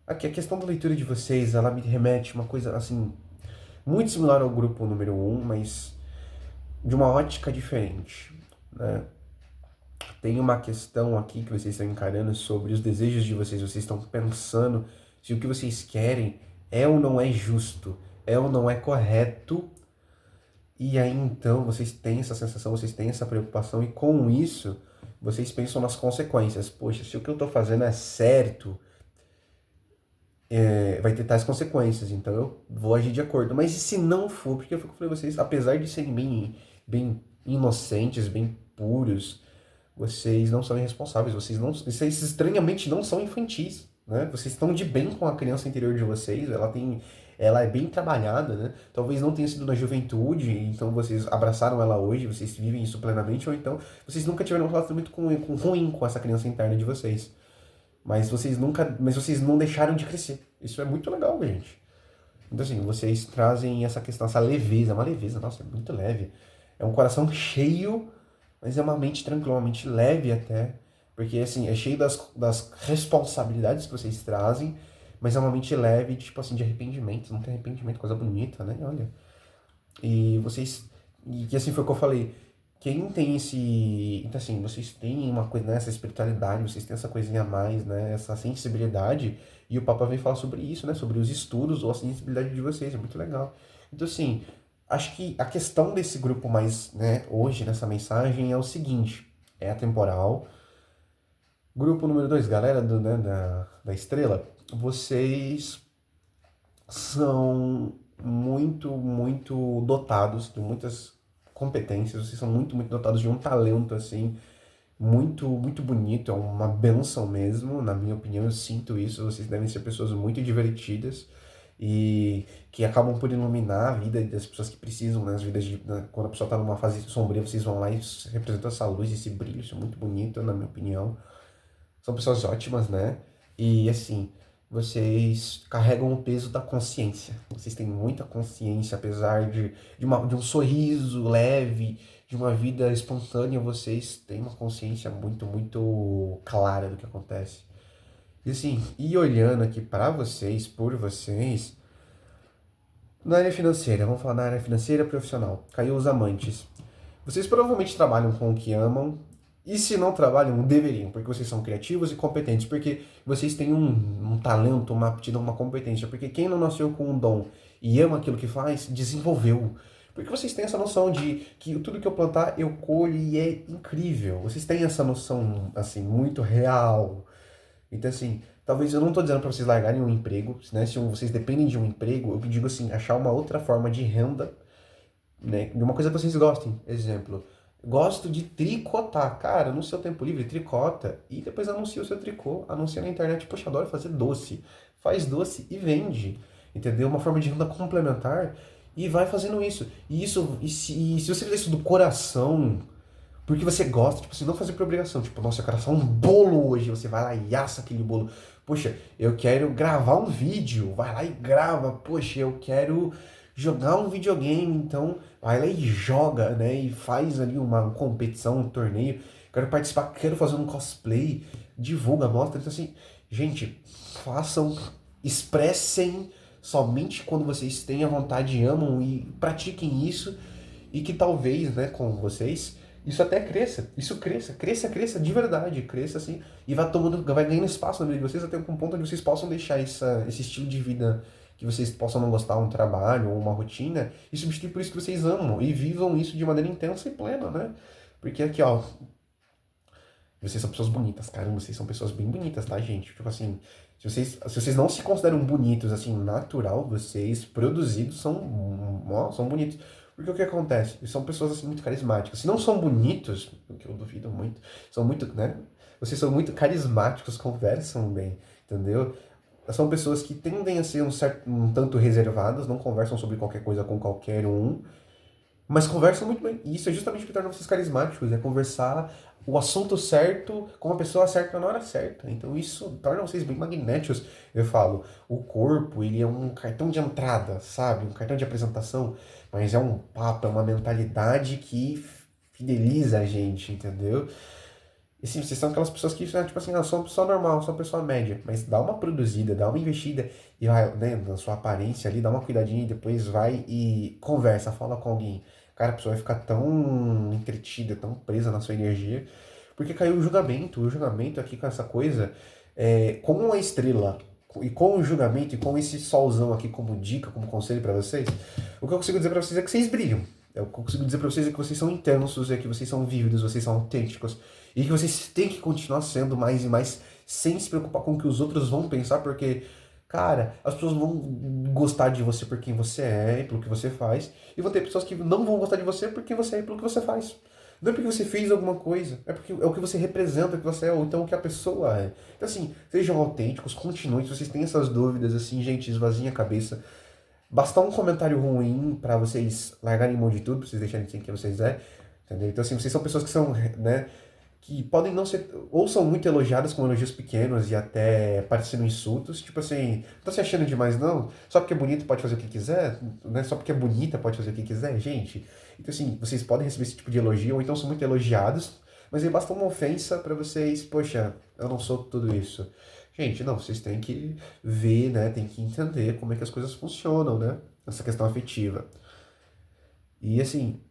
[SPEAKER 1] Aqui, a questão da leitura de vocês, ela me remete a uma coisa, assim, muito similar ao grupo número um, mas de uma ótica diferente, né? Tem uma questão aqui que vocês estão encarando sobre os desejos de vocês. Vocês estão pensando se o que vocês querem é ou não é justo, é ou não é correto. E aí então vocês têm essa sensação, vocês têm essa preocupação e com isso vocês pensam nas consequências. Poxa, se o que eu estou fazendo é certo, vai ter tais consequências, então eu vou agir de acordo. Mas e se não for? Porque eu falei vocês, apesar de serem bem inocentes, bem puros, vocês não são irresponsáveis, vocês estranhamente não são infantis, né? Vocês estão de bem com a criança interior de vocês, ela é bem trabalhada, né? Talvez não tenha sido na juventude, então vocês abraçaram ela hoje, vocês vivem isso plenamente, ou então vocês nunca tiveram um relacionamento ruim com essa criança interna de vocês. Mas vocês não deixaram de crescer. Isso é muito legal, gente. Então assim, vocês trazem essa questão, essa leveza, uma leveza, nossa, é muito leve. É um coração cheio, mas é uma mente tranquila, uma mente leve até. Porque assim, é cheio das responsabilidades que vocês trazem, mas é uma mente leve, tipo assim, de arrependimento. Não tem arrependimento, coisa bonita, né? Olha. E vocês. E que assim foi o que eu falei. Quem tem esse. Então, assim, vocês têm uma coisa, né, essa espiritualidade, vocês têm essa coisinha a mais, né? Essa sensibilidade. E o Papa vem falar sobre isso, né? Sobre os estudos ou a sensibilidade de vocês. É muito legal. Então, assim, acho que a questão desse grupo mais, né, hoje, nessa mensagem, é o seguinte: é atemporal. Grupo número 2 galera da Estrela, vocês são muito dotados de muitas competências, vocês são muito dotados de um talento, assim, muito bonito, é uma benção mesmo, na minha opinião, eu sinto isso, vocês devem ser pessoas muito divertidas e que acabam por iluminar a vida das pessoas que precisam, né, as vidas quando a pessoa está numa fase sombria, vocês vão lá e representam essa luz, esse brilho, isso é muito bonito, na minha opinião. São pessoas ótimas, né? E assim, vocês carregam o peso da consciência. Vocês têm muita consciência, apesar de um sorriso leve, de uma vida espontânea, vocês têm uma consciência muito clara do que acontece. E assim, e olhando aqui para vocês, por vocês, na área financeira, vamos falar na área financeira profissional, caiu os amantes. Vocês provavelmente trabalham com o que amam, e se não trabalham, deveriam, porque vocês são criativos e competentes, porque vocês têm um talento, uma aptidão, uma competência, porque quem não nasceu com um dom e ama aquilo que faz, desenvolveu. Porque vocês têm essa noção de que tudo que eu plantar, eu colho e é incrível. Vocês têm essa noção, assim, muito real. Então, assim, talvez eu não tô dizendo para vocês largarem um emprego, né? Se vocês dependem de um emprego, eu digo assim, achar uma outra forma de renda, né? De uma coisa que vocês gostem. Exemplo, gosto de tricotar. Cara, no seu tempo livre, tricota. E depois anuncia o seu tricô. Anuncia na internet. Poxa, adoro fazer doce. Faz doce e vende. Entendeu? Uma forma de renda complementar. E vai fazendo isso. E se você fizer isso do coração, porque você gosta, tipo, você não fazer por obrigação. Tipo, nossa, eu quero assar um bolo hoje. Você vai lá e assa aquele bolo. Poxa, eu quero gravar um vídeo. Vai lá e grava. Poxa, eu quero jogar um videogame, então vai lá e joga, né? E faz ali uma competição, um torneio. Quero participar, quero fazer um cosplay, divulga, mostra. Então assim, gente, façam, expressem somente quando vocês têm a vontade, amam e pratiquem isso e que talvez, né, com vocês, isso até cresça, isso cresça de verdade, cresça assim, e vai tomando, vai ganhando espaço na vida de vocês até um ponto onde vocês possam deixar esse estilo de vida que vocês possam não gostar, um trabalho ou uma rotina, e substituir por isso que vocês amam, e vivam isso de maneira intensa e plena, né? Porque aqui, ó, vocês são pessoas bonitas, caramba, vocês são pessoas bem bonitas, tá, gente? Tipo assim, se vocês não se consideram bonitos, assim, natural, vocês produzidos são, ó, são bonitos. Porque o que acontece? Eles são pessoas, assim, muito carismáticas. Se não são bonitos, o que eu duvido muito, são muito, né? Vocês são muito carismáticos, conversam bem, entendeu? São pessoas que tendem a ser um tanto reservadas, não conversam sobre qualquer coisa com qualquer um, mas conversam muito bem. E isso é justamente o que torna vocês carismáticos, é conversar o assunto certo com a pessoa certa na hora certa. Então isso torna vocês bem magnéticos. Eu falo, o corpo, ele é um cartão de entrada, sabe? Um cartão de apresentação, mas é um papo, é uma mentalidade que fideliza a gente, entendeu? E sim, vocês são aquelas pessoas que, tipo assim, sou uma pessoa normal, sou uma pessoa média, mas dá uma produzida, dá uma investida e vai, né, na sua aparência ali, dá uma cuidadinha e depois vai e conversa, fala com alguém. Cara, a pessoa vai ficar tão entretida, tão presa na sua energia, porque caiu o julgamento aqui com essa coisa, com a estrela e com o julgamento e com esse solzão aqui como dica, como conselho pra vocês, o que eu consigo dizer pra vocês é que vocês brilham. O que eu consigo dizer pra vocês é que vocês são intensos, é que vocês são vívidos, vocês são autênticos. E que vocês têm que continuar sendo mais e mais sem se preocupar com o que os outros vão pensar, porque, cara, as pessoas vão gostar de você por quem você é e pelo que você faz, e vão ter pessoas que não vão gostar de você por quem você é e pelo que você faz. Não é porque você fez alguma coisa, é porque é o que você representa, o que você é, ou então o que a pessoa é. Então, assim, sejam autênticos, continuem. Se vocês têm essas dúvidas, assim, gente, esvaziem a cabeça. Bastar um comentário ruim pra vocês largarem mão de tudo, pra vocês deixarem de ser quem vocês é, entendeu? Então, assim, vocês são pessoas que são, né, que podem não ser, ou são muito elogiadas com elogios pequenos e até parecendo insultos, tipo assim, não tá se achando demais não? Só porque é bonito pode fazer o que quiser, né? Só porque é bonita pode fazer o que quiser, gente. Então assim, vocês podem receber esse tipo de elogio, ou então são muito elogiados, mas aí basta uma ofensa pra vocês, poxa, eu não sou tudo isso. Gente, não, vocês têm que ver, né, tem que entender como é que as coisas funcionam, né? Essa questão afetiva. E assim,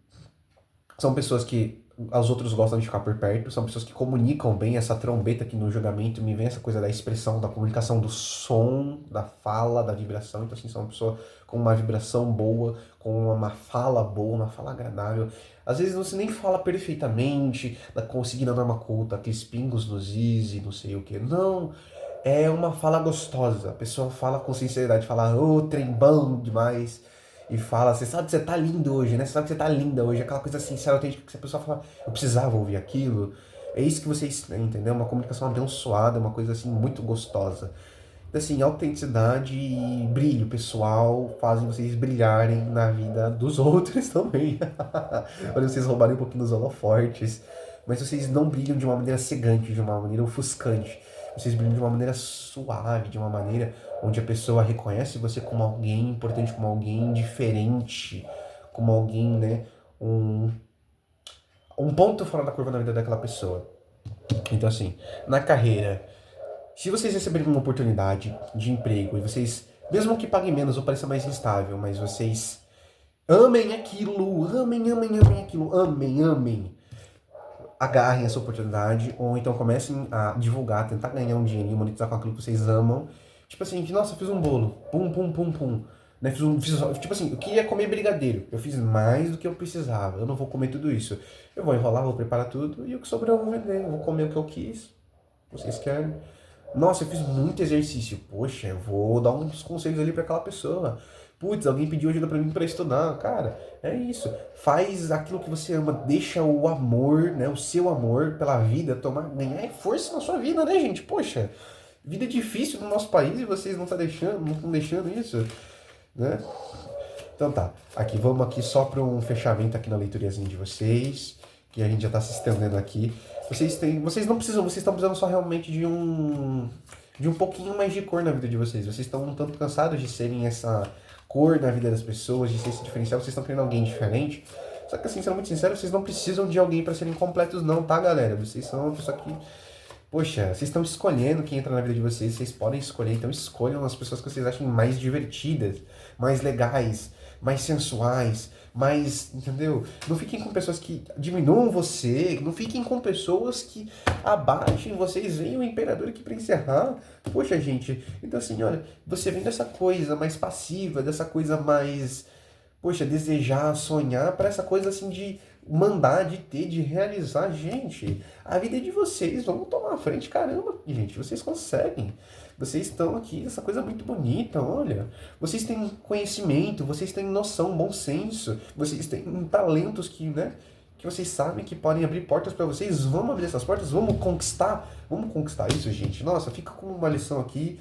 [SPEAKER 1] são pessoas que os outros gostam de ficar por perto, são pessoas que comunicam bem essa trombeta aqui no julgamento, me vem essa coisa da expressão, da comunicação, do som, da fala, da vibração. Então, assim, são uma pessoa com uma vibração boa, com uma fala boa, uma fala agradável. Às vezes você nem fala perfeitamente, conseguindo a norma culta, aqueles pingos nos is e não sei o que. Não, é uma fala gostosa. A pessoa fala com sinceridade, fala, ô, trem bom demais. E fala, você sabe que você tá lindo hoje, né? Você sabe que você tá linda hoje. Aquela coisa sincera, autêntica, que a pessoa fala, eu precisava ouvir aquilo. É isso que vocês têm, entendeu? Uma comunicação abençoada, uma coisa assim muito gostosa. Então, assim, autenticidade e brilho pessoal fazem vocês brilharem na vida dos outros também. Olha, vocês roubarem um pouquinho dos holofortes. Mas vocês não brilham de uma maneira cegante, de uma maneira ofuscante. Vocês brilham de uma maneira suave, de uma maneira onde a pessoa reconhece você como alguém importante, como alguém diferente, como alguém, né, um, um ponto fora da curva na vida daquela pessoa. Então, assim, na carreira, se vocês receberem uma oportunidade de emprego e vocês, mesmo que paguem menos ou pareça mais instável, mas vocês amem aquilo, amem aquilo, amem, agarrem essa oportunidade, ou então comecem a divulgar, tentar ganhar um dinheirinho, monetizar com aquilo que vocês amam. Tipo assim, nossa, eu fiz um bolo, pum. Né? Tipo assim, eu queria comer brigadeiro, eu fiz mais do que eu precisava, eu não vou comer tudo isso. Eu vou enrolar, vou preparar tudo, e o que sobrou eu vou vender, eu vou comer o que eu quis, vocês querem. Nossa, eu fiz muito exercício, poxa, eu vou dar uns conselhos ali para aquela pessoa. Putz, alguém pediu ajuda pra mim pra estudar. Cara, é isso. Faz aquilo que você ama. Deixa o amor, né? O seu amor pela vida ganhar força na sua vida, né, gente? Poxa, vida é difícil no nosso país e vocês não estão deixando isso, né? Então tá. Vamos aqui só para um fechamento aqui na leiturazinha de vocês, que a gente já tá se estendendo aqui. Vocês não precisam, vocês estão precisando só realmente de um pouquinho mais de cor na vida de vocês. Vocês estão um tanto cansados de serem cor na vida das pessoas, de ser esse diferencial, vocês estão querendo alguém diferente. Só que assim, sendo muito sincero, vocês não precisam de alguém para serem completos não, tá, galera? Vocês são uma pessoa que... Poxa, vocês estão escolhendo quem entra na vida de vocês, vocês podem escolher, então escolham as pessoas que vocês achem mais divertidas, mais legais, mais sensuais, mais, entendeu? Não fiquem com pessoas que diminuam você, não fiquem com pessoas que abaixem vocês, venham o imperador aqui pra encerrar. Poxa, gente, então assim, olha, você vem dessa coisa mais passiva, dessa coisa mais, poxa, desejar, sonhar, para essa coisa assim de mandar, de ter, de realizar. Gente, a vida é de vocês, vamos tomar a frente, caramba, gente, vocês conseguem. Vocês estão aqui, essa coisa muito bonita, olha. Vocês têm conhecimento, vocês têm noção, bom senso, vocês têm talentos que, né, que vocês sabem que podem abrir portas para vocês. Vamos abrir essas portas, vamos conquistar isso, gente. Nossa, fica com uma lição aqui.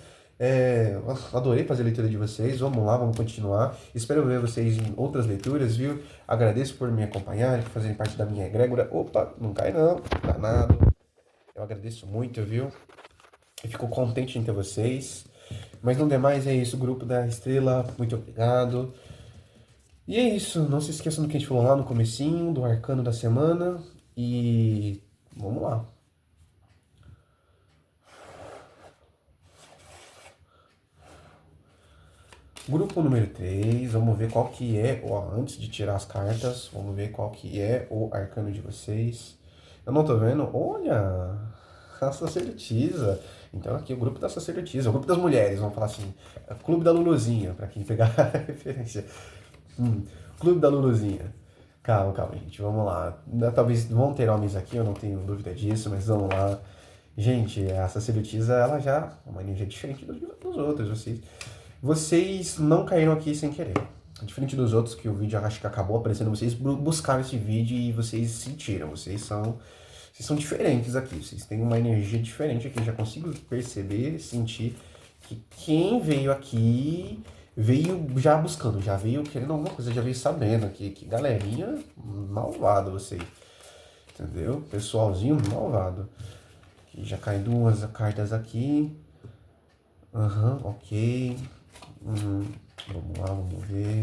[SPEAKER 1] Adorei fazer a leitura de vocês. Vamos lá, vamos continuar. Espero ver vocês em outras leituras, viu? Agradeço por me acompanhar, por fazerem parte da minha egrégora. Opa, não cai não, danado. Eu agradeço muito, viu? Eu fico contente em ter vocês. Mas no demais é isso, grupo da Estrela, muito obrigado. E é isso, não se esqueçam do que a gente falou lá no comecinho, do arcano da semana. E vamos lá. Grupo número 3, vamos ver qual que é, ó, antes de tirar as cartas, vamos ver qual que é o arcano de vocês. Eu não tô vendo, olha, a sacerdotisa. Então aqui o grupo da sacerdotisa, o grupo das mulheres, vamos falar assim, clube da Luluzinha, pra quem pegar a referência. Clube da Luluzinha. Calma, calma, gente, vamos lá. Talvez vão ter homens aqui, eu não tenho dúvida disso, mas vamos lá. Gente, a sacerdotisa, ela já é uma energia diferente dos outros, vocês não caíram aqui sem querer. Diferente dos outros, que o vídeo acho que acabou aparecendo, vocês buscaram esse vídeo e vocês sentiram. Vocês são diferentes aqui. Vocês têm uma energia diferente aqui. Já consigo perceber, sentir que quem veio aqui veio já buscando, já veio querendo alguma coisa, já veio sabendo que galerinha malvado vocês. Entendeu? Pessoalzinho malvado. Aqui já cai duas cartas aqui. Ok. Vamos lá, vamos ver.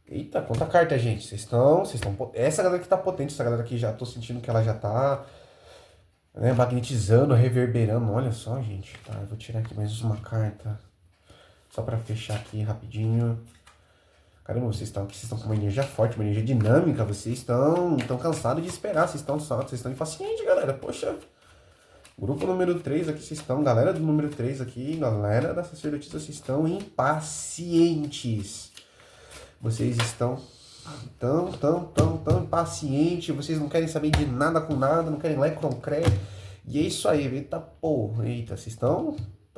[SPEAKER 1] Eita, quanta carta, gente. Vocês estão. Essa galera aqui tá potente, essa galera aqui já tô sentindo que ela já tá, né, magnetizando, reverberando. Olha só, gente. Tá, eu vou tirar aqui mais uma carta. Só pra fechar aqui rapidinho. Caramba, vocês estão com uma energia forte, uma energia dinâmica. Vocês estão cansados de esperar. Vocês estão impacientes, galera. Poxa. Grupo número 3 aqui, vocês estão, galera do número 3 aqui, galera da sacerdotisa, vocês estão impacientes. Vocês estão tão impacientes, vocês não querem saber de nada com nada, não querem lá e concreto. E é isso aí, eita porra, eita, vocês estão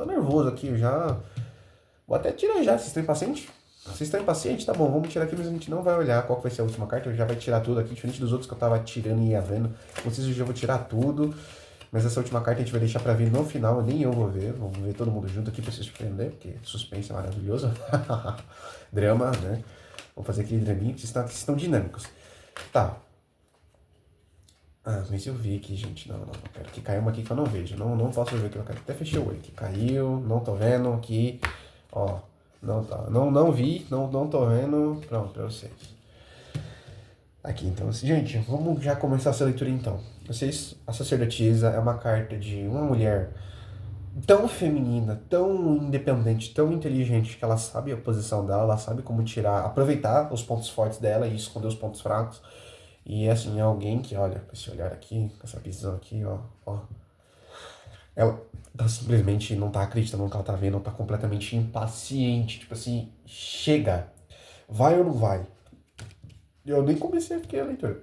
[SPEAKER 1] nervosos aqui, eu já vou até tirar já, vocês estão impacientes? Vocês estão impacientes? Tá bom, vamos tirar aqui, mas a gente não vai olhar qual vai ser a última carta, eu já vai tirar tudo aqui, diferente dos outros que eu tava tirando e ia vendo. Vocês eu já vou tirar tudo. Mas essa última carta a gente vai deixar pra ver no final, nem eu vou ver. Vamos ver todo mundo junto aqui pra se surpreender, porque suspense é maravilhoso. Drama, né? Vamos fazer aquele draminha, vocês estão dinâmicos. Tá. Ah, mas eu vi aqui, gente. Não. Quero que caiu uma aqui que eu não vejo. Não posso ver que eu quero. Até fechei o olho aqui. Caiu, não tô vendo aqui. Ó, não tá. Não vi, não tô vendo. Pronto, pra vocês. Aqui, então, gente, vamos já começar essa leitura então. A sacerdotisa é uma carta de uma mulher tão feminina, tão independente, tão inteligente, que ela sabe a posição dela, ela sabe como aproveitar os pontos fortes dela e esconder os pontos fracos. E assim, é alguém que, olha, com esse olhar aqui, com essa visão aqui, ó. Ela simplesmente não tá acreditando no que ela tá vendo, ela tá completamente impaciente, tipo assim, chega, vai ou não vai? Eu nem comecei aqui a leitura.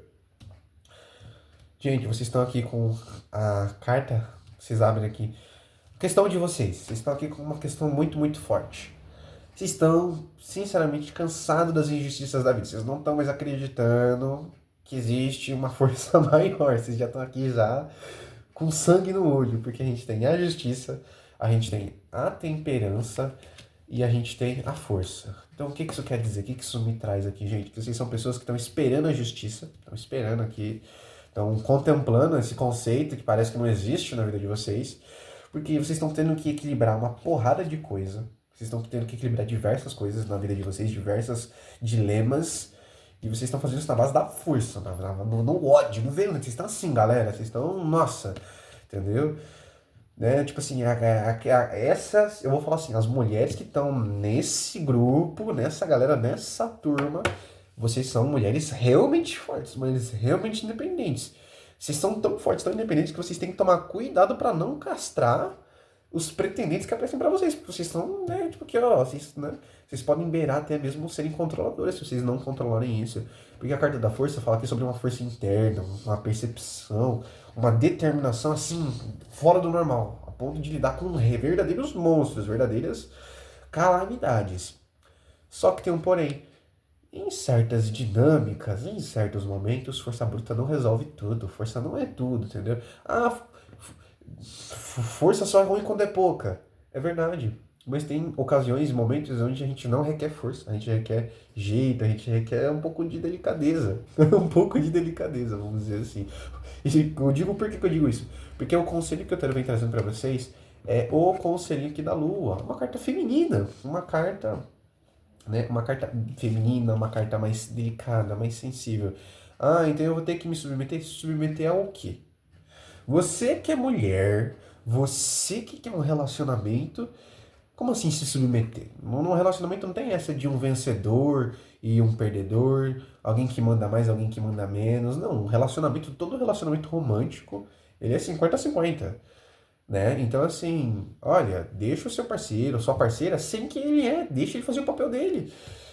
[SPEAKER 1] Gente, vocês estão aqui com a carta, vocês abrem aqui. Questão de vocês estão aqui com uma questão muito, muito forte. Vocês estão, sinceramente, cansados das injustiças da vida. Vocês não estão mais acreditando que existe uma força maior. Vocês já estão aqui já com sangue no olho, porque a gente tem a justiça, a gente tem a temperança e a gente tem a força. Então, o que isso quer dizer? O que isso me traz aqui, gente? Que vocês são pessoas que estão esperando a justiça, estão esperando aqui, estão contemplando esse conceito que parece que não existe na vida de vocês, porque vocês estão tendo que equilibrar uma porrada de coisa. Vocês estão tendo que equilibrar diversas coisas na vida de vocês, diversos dilemas. E vocês estão fazendo isso na base da força, no ódio, no veneno. Vocês estão assim, galera. Vocês estão, nossa, entendeu? Né? Tipo assim, essas, eu vou falar assim, as mulheres que estão nesse grupo, nessa galera, nessa turma, vocês são mulheres realmente fortes, mulheres realmente independentes. Vocês são tão fortes, tão independentes que vocês têm que tomar cuidado para não castrar os pretendentes que aparecem pra vocês. Porque vocês são, né, tipo aqui, ó, vocês, né, vocês podem beirar até mesmo serem controladores se vocês não controlarem isso. Porque a carta da força fala aqui sobre uma força interna, uma percepção, uma determinação assim, fora do normal, a ponto de lidar com verdadeiros monstros, verdadeiras calamidades. Só que tem um porém. Em certas dinâmicas, em certos momentos, força bruta não resolve tudo. Força não é tudo, entendeu? Ah, força só é ruim quando é pouca. É verdade. Mas tem ocasiões e momentos onde a gente não requer força, a gente requer jeito, a gente requer um pouco de delicadeza. Um pouco de delicadeza, vamos dizer assim. E eu digo por que que eu digo isso? Porque o conselho que eu vem trazendo para vocês é o conselhinho aqui da Lua. Uma carta feminina, uma carta, né? Uma carta feminina, uma carta mais delicada, mais sensível. Ah, então eu vou ter que me submeter? Submeter ao quê? Você que é mulher, você que quer um relacionamento, como assim se submeter? Num relacionamento não tem essa de um vencedor e um perdedor, alguém que manda mais, alguém que manda menos. Não, um relacionamento, todo relacionamento romântico, ele é 50-50, né? Então assim, olha, deixa o seu parceiro, sua parceira, sem que ele deixa ele fazer o papel dele.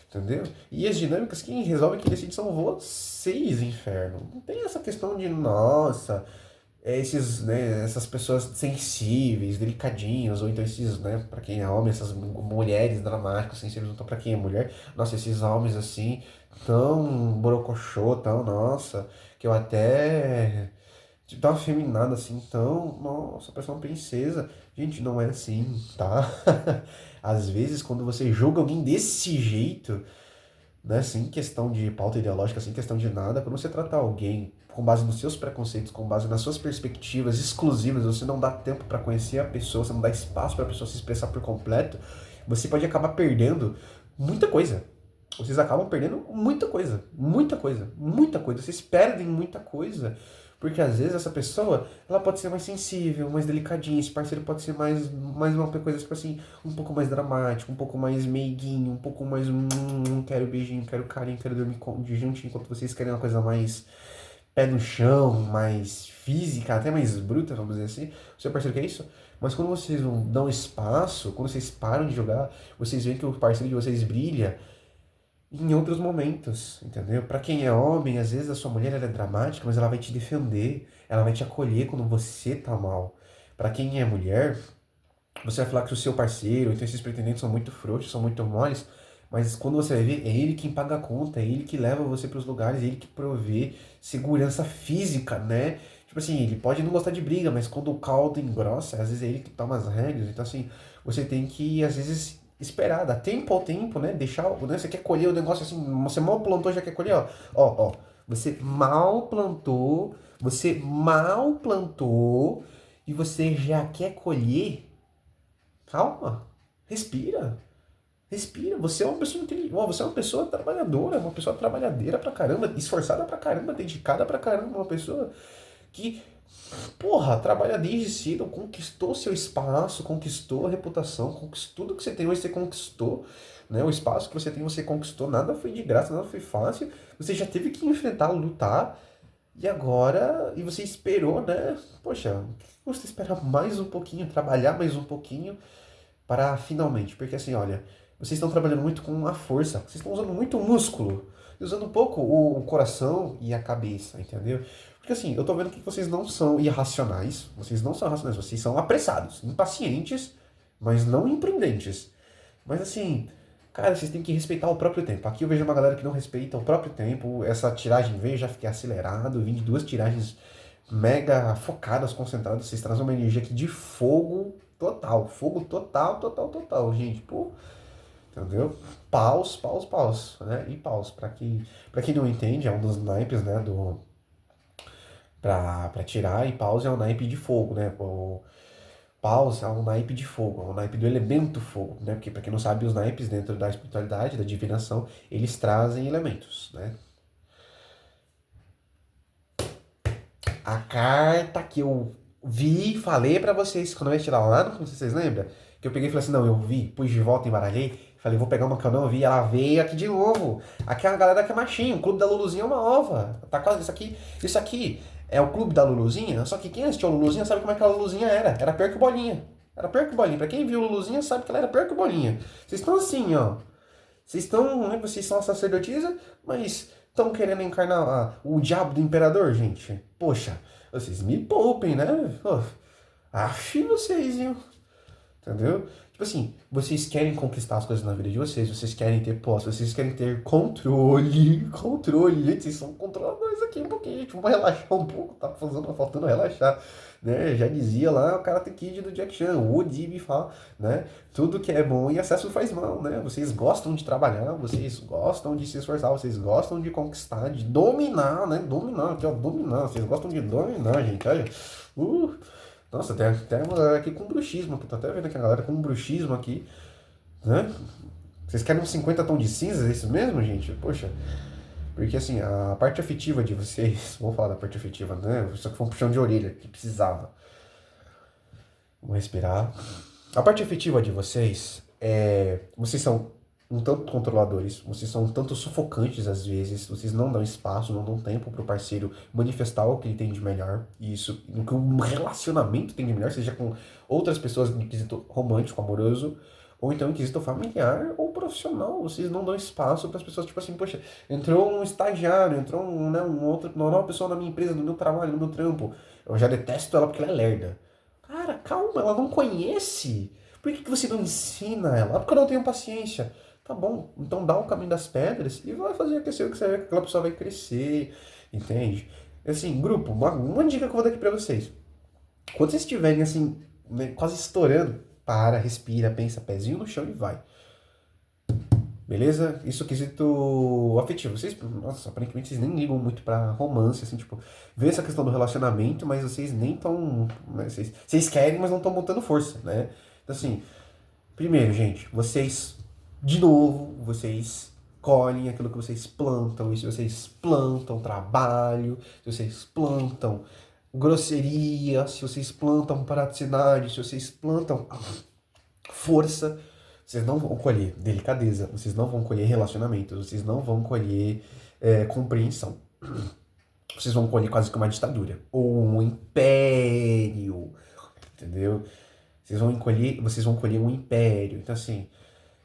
[SPEAKER 1] Entendeu? E as dinâmicas, quem resolve, quem decide são vocês, inferno. Não tem essa questão de, nossa, esses, né, essas pessoas sensíveis, delicadinhas, ou então esses, né, pra quem é homem, essas mulheres dramáticas, sensíveis, então pra quem é mulher, nossa, esses homens assim, tão borocochô, tão, nossa, que eu até tipo, dá uma afeminada assim, tão, nossa, parece uma princesa. Gente, não é assim, tá? Às vezes, quando você julga alguém desse jeito, né, sem questão de pauta ideológica, sem questão de nada, quando você trata alguém com base nos seus preconceitos, com base nas suas perspectivas exclusivas, você não dá tempo para conhecer a pessoa, você não dá espaço para a pessoa se expressar por completo, você pode acabar perdendo muita coisa. Vocês acabam perdendo muita coisa, muita coisa, muita coisa. Vocês perdem muita coisa. Porque às vezes essa pessoa, ela pode ser mais sensível, mais delicadinha, esse parceiro pode ser mais uma coisa, tipo assim, um pouco mais dramático, um pouco mais meiguinho, um pouco mais, quero beijinho, quero carinho, quero dormir de juntinho, enquanto vocês querem uma coisa mais pé no chão, mais física, até mais bruta, vamos dizer assim. O seu parceiro quer isso? Mas quando vocês não dão espaço, quando vocês param de jogar, vocês veem que o parceiro de vocês brilha em outros momentos, entendeu? Pra quem é homem, às vezes a sua mulher ela é dramática, mas ela vai te defender, ela vai te acolher quando você tá mal. Pra quem é mulher, você vai falar que o seu parceiro, então esses pretendentes são muito frouxos, são muito moles, mas quando você vai ver, é ele quem paga a conta, é ele que leva você para os lugares, é ele que provê segurança física, né? Tipo assim, ele pode não gostar de briga, mas quando o caldo engrossa, às vezes é ele que toma as rédeas. Então assim, você tem que, às vezes, esperar, dar tempo ao tempo, né? Deixar, né? Você quer colher o negócio assim, você mal plantou, já quer colher, ó. Ó, ó. Você mal plantou e você já quer colher. Calma, respira. Respira. Você é uma pessoa inteligente, você é uma pessoa trabalhadora, uma pessoa trabalhadeira pra caramba, esforçada pra caramba, dedicada pra caramba, uma pessoa que, porra, trabalha desde cedo, conquistou seu espaço, conquistou a reputação, conquistou tudo que você tem hoje, você conquistou, né? O espaço que você tem, você conquistou, nada foi de graça, nada foi fácil, você já teve que enfrentar, lutar, e agora, e você esperou, né? Poxa, você espera mais um pouquinho, trabalhar mais um pouquinho, para finalmente, porque assim, olha, vocês estão trabalhando muito com a força, vocês estão usando muito o músculo, e usando um pouco o coração e a cabeça, entendeu? Porque assim, eu tô vendo que vocês não são irracionais, vocês não são racionais, vocês são apressados, impacientes, mas não imprudentes. Mas assim, cara, vocês têm que respeitar o próprio tempo. Aqui eu vejo uma galera que não respeita o próprio tempo, essa tiragem veio, já fiquei acelerado, vim de duas tiragens mega focadas, concentradas, vocês trazem uma energia aqui de fogo total, total, total, gente, pô, entendeu? Paus, né? E paus, pra quem não entende, é um dos naipes, né, pra tirar, e paus é um naipe de fogo, né? Paus é um naipe de fogo, é um naipe do elemento fogo, né? Porque, para quem não sabe, os naipes dentro da espiritualidade, da divinação, eles trazem elementos, né? A carta que eu vi, falei pra vocês quando eu ia tirar lá, não sei se vocês lembram, que eu peguei e falei assim, não, eu vi, pus de volta, embaralhei, falei, vou pegar uma que eu não vi, ela veio aqui de novo. Aqui é uma galera que é machinho, o Clube da Luluzinha é uma ova. Tá quase isso aqui é o Clube da Luluzinha, só que quem assistiu a Luluzinha sabe como é que a Luluzinha era pior que Bolinha. Era pior que Bolinha. Pra quem viu Luluzinha sabe que ela era pior que Bolinha. Vocês estão assim, ó. Vocês estão, né, vocês são a sacerdotisa, mas estão querendo encarnar o diabo do imperador, gente. Poxa, vocês me poupem, né? Oh, aff, vocês, viu? Entendeu? Tipo assim, vocês querem conquistar as coisas na vida de vocês, vocês querem ter posse, vocês querem ter controle. Controle, gente, vocês são controladores aqui um pouquinho, gente. Vamos relaxar um pouco, tá faltando relaxar. Né? Já dizia lá o Karate Kid do Jack Chan, o Odibi fala, né? Tudo que é bom em excesso faz mal, né? Vocês gostam de trabalhar, vocês gostam de se esforçar, vocês gostam de conquistar, de dominar, né? Dominar, aqui ó, dominar. Vocês gostam de dominar, gente, olha. Nossa, tem até uma galera aqui com bruxismo, aqui. Tô até vendo aqui a galera com bruxismo aqui, né? Vocês querem uns 50 tons de cinza, é isso mesmo, gente? Poxa, porque assim, a parte afetiva de vocês, vamos falar da parte afetiva, né? Só que foi um puxão de orelha que precisava. Vamos respirar. A parte afetiva de vocês é. Vocês são um tanto controladores, vocês são um tanto sufocantes às vezes, vocês não dão espaço, não dão tempo pro parceiro manifestar o que ele tem de melhor, e isso, o que um relacionamento tem de melhor, seja com outras pessoas no quesito romântico, amoroso, ou então em quesito familiar ou profissional, vocês não dão espaço para as pessoas, tipo assim, poxa, entrou um estagiário, entrou uma nova pessoa na minha empresa, no meu trabalho, no meu trampo, eu já detesto ela porque ela é lerda. Cara, calma, ela não conhece. Por que você não ensina ela? Ah, porque eu não tenho paciência. Tá bom, então dá o caminho das pedras e vai fazer aquecer o que você vê que aquela pessoa vai crescer, entende? Assim, grupo, uma dica que eu vou dar aqui pra vocês. Quando vocês estiverem assim, né, quase estourando, para, respira, pensa, pezinho no chão e vai. Beleza? Isso é quesito afetivo. Vocês, nossa, aparentemente vocês nem ligam muito pra romance, assim, tipo, vê essa questão do relacionamento, mas vocês nem estão. Né, vocês querem, mas não estão botando força, né? Então, assim, primeiro, gente, vocês, de novo, vocês colhem aquilo que vocês plantam, e se vocês plantam trabalho, se vocês plantam grosseria, se vocês plantam praticidade, se vocês plantam força, vocês não vão colher delicadeza, vocês não vão colher relacionamentos, vocês não vão colher compreensão. Vocês vão colher quase que uma ditadura. Ou um império. Entendeu? Vocês vão colher um império. Então, assim,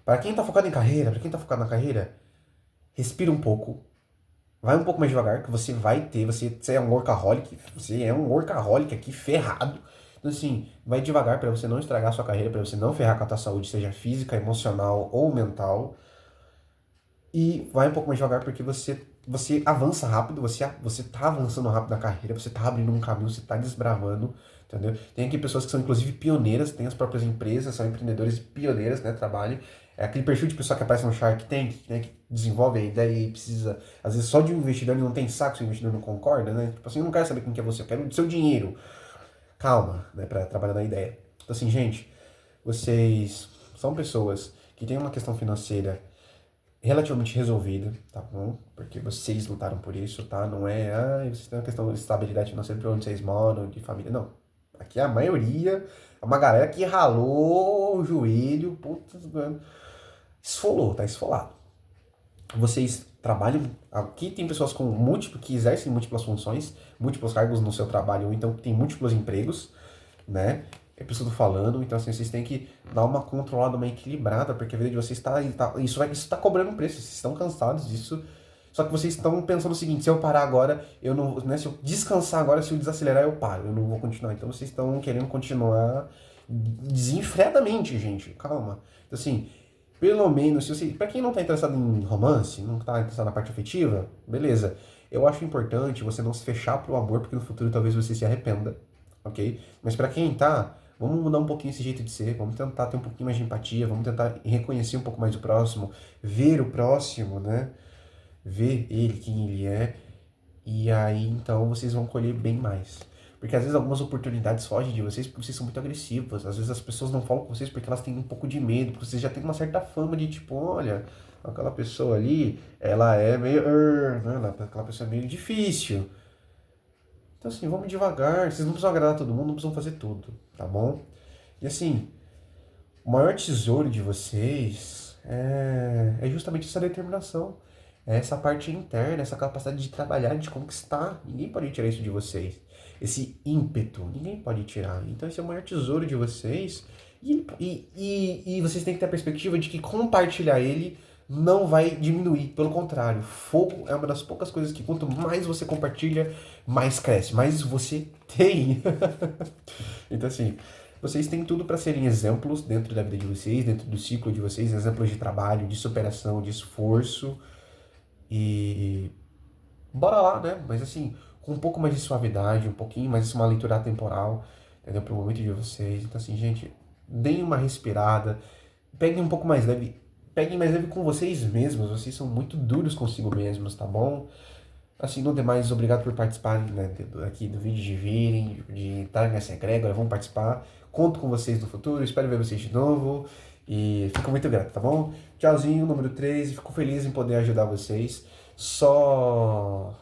[SPEAKER 1] para quem tá focado em carreira, para quem tá focado na carreira, respira um pouco. Vai um pouco mais devagar, que você vai ter. Você é um workaholic. Você é um workaholic aqui ferrado. Então, assim, vai devagar para você não estragar a sua carreira, para você não ferrar com a tua saúde, seja física, emocional ou mental. E vai um pouco mais devagar porque você avança rápido, você tá avançando rápido na carreira, você tá abrindo um caminho, você tá desbravando, entendeu? Tem aqui pessoas que são inclusive pioneiras, têm as próprias empresas, são empreendedores pioneiras, né, trabalham. É aquele perfil de pessoa que aparece no Shark Tank, né, que desenvolve a ideia e precisa, às vezes, só de um investidor, ele não tem saco se o investidor não concorda, né? Tipo assim, eu não quero saber quem que é você, eu quero o seu dinheiro. Calma, né, pra trabalhar na ideia. Então assim, gente, vocês são pessoas que têm uma questão financeira relativamente resolvida, tá bom? Porque vocês lutaram por isso, tá? Não é, vocês têm uma questão de estabilidade financeira por onde vocês moram, de família, não. Aqui a maioria é uma galera que ralou o joelho, putz, mano, esfolou, tá esfolado. Vocês trabalham, aqui tem pessoas com que exercem múltiplas funções, múltiplos cargos no seu trabalho, ou então que tem múltiplos empregos, né? É por isso que eu tô falando, então assim, vocês têm que dar uma controlada, uma equilibrada, porque a vida de vocês isso tá cobrando um preço, vocês estão cansados disso, só que vocês estão pensando o seguinte, se eu parar agora, eu não, né, se eu descansar agora, se eu desacelerar, eu paro, eu não vou continuar. Então vocês estão querendo continuar desenfreadamente, gente, calma. Então assim, pelo menos, se você, pra quem não tá interessado em romance, não tá interessado na parte afetiva, beleza. Eu acho importante você não se fechar pro amor, porque no futuro talvez você se arrependa, ok? Mas pra quem tá, vamos mudar um pouquinho esse jeito de ser, vamos tentar ter um pouquinho mais de empatia, vamos tentar reconhecer um pouco mais o próximo, ver o próximo, né? Ver ele, quem ele é, e aí então vocês vão colher bem mais. Porque às vezes algumas oportunidades fogem de vocês porque vocês são muito agressivos. Às vezes as pessoas não falam com vocês porque elas têm um pouco de medo, porque vocês já têm uma certa fama de tipo, olha, aquela pessoa ali, ela é meio, né? Aquela pessoa é meio difícil. Então assim, vamos devagar, vocês não precisam agradar todo mundo, não precisam fazer tudo, tá bom? E assim, o maior tesouro de vocês é justamente essa determinação. É essa parte interna, essa capacidade de trabalhar, de conquistar. Ninguém pode tirar isso de vocês. Esse ímpeto, ninguém pode tirar. Então esse é o maior tesouro de vocês. E vocês têm que ter a perspectiva de que compartilhar ele não vai diminuir. Pelo contrário, fogo é uma das poucas coisas que quanto mais você compartilha, mais cresce, mais você tem. Então assim, vocês têm tudo para serem exemplos dentro da vida de vocês, dentro do ciclo de vocês, exemplos de trabalho, de superação, de esforço. E bora lá, né? Mas assim, com um pouco mais de suavidade, um pouquinho mais uma leitura atemporal, entendeu? Pro momento de vocês. Então assim, gente, deem uma respirada, peguem um pouco mais leve, peguem mais leve com vocês mesmos, vocês são muito duros consigo mesmos, tá bom? Assim, no demais, obrigado por participarem, né, aqui do vídeo, de virem, de estarem nessa egrégora, vão participar. Conto com vocês no futuro, espero ver vocês de novo. E fico muito grato, tá bom? Tchauzinho, número 3, e fico feliz em poder ajudar vocês. Só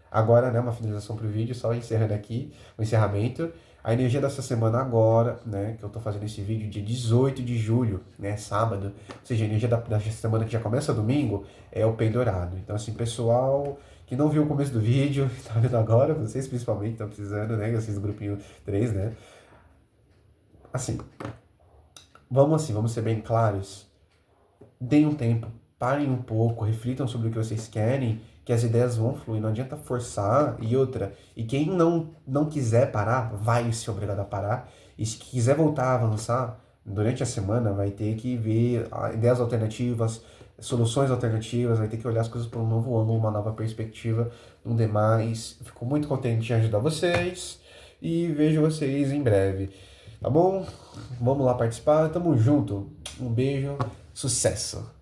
[SPEAKER 1] agora, né, uma finalização pro vídeo, só encerrando aqui o encerramento. A energia dessa semana agora, né, que eu tô fazendo esse vídeo dia 18 de julho, né, sábado, ou seja, a energia da semana que já começa domingo é o pendurado. Então, assim, pessoal que não viu o começo do vídeo, tá vendo agora, vocês principalmente estão precisando, né, vocês do grupinho 3, né, assim, vamos ser bem claros, deem um tempo, parem um pouco, reflitam sobre o que vocês querem, que as ideias vão fluir, não adianta forçar. E outra, e quem não quiser parar, vai ser obrigado a parar, e se quiser voltar a avançar, durante a semana vai ter que ver ideias alternativas, soluções alternativas, vai ter que olhar as coisas por um novo ângulo, uma nova perspectiva, no demais. Fico muito contente em ajudar vocês, e vejo vocês em breve. Tá bom? Vamos lá participar, tamo junto. Um beijo, sucesso!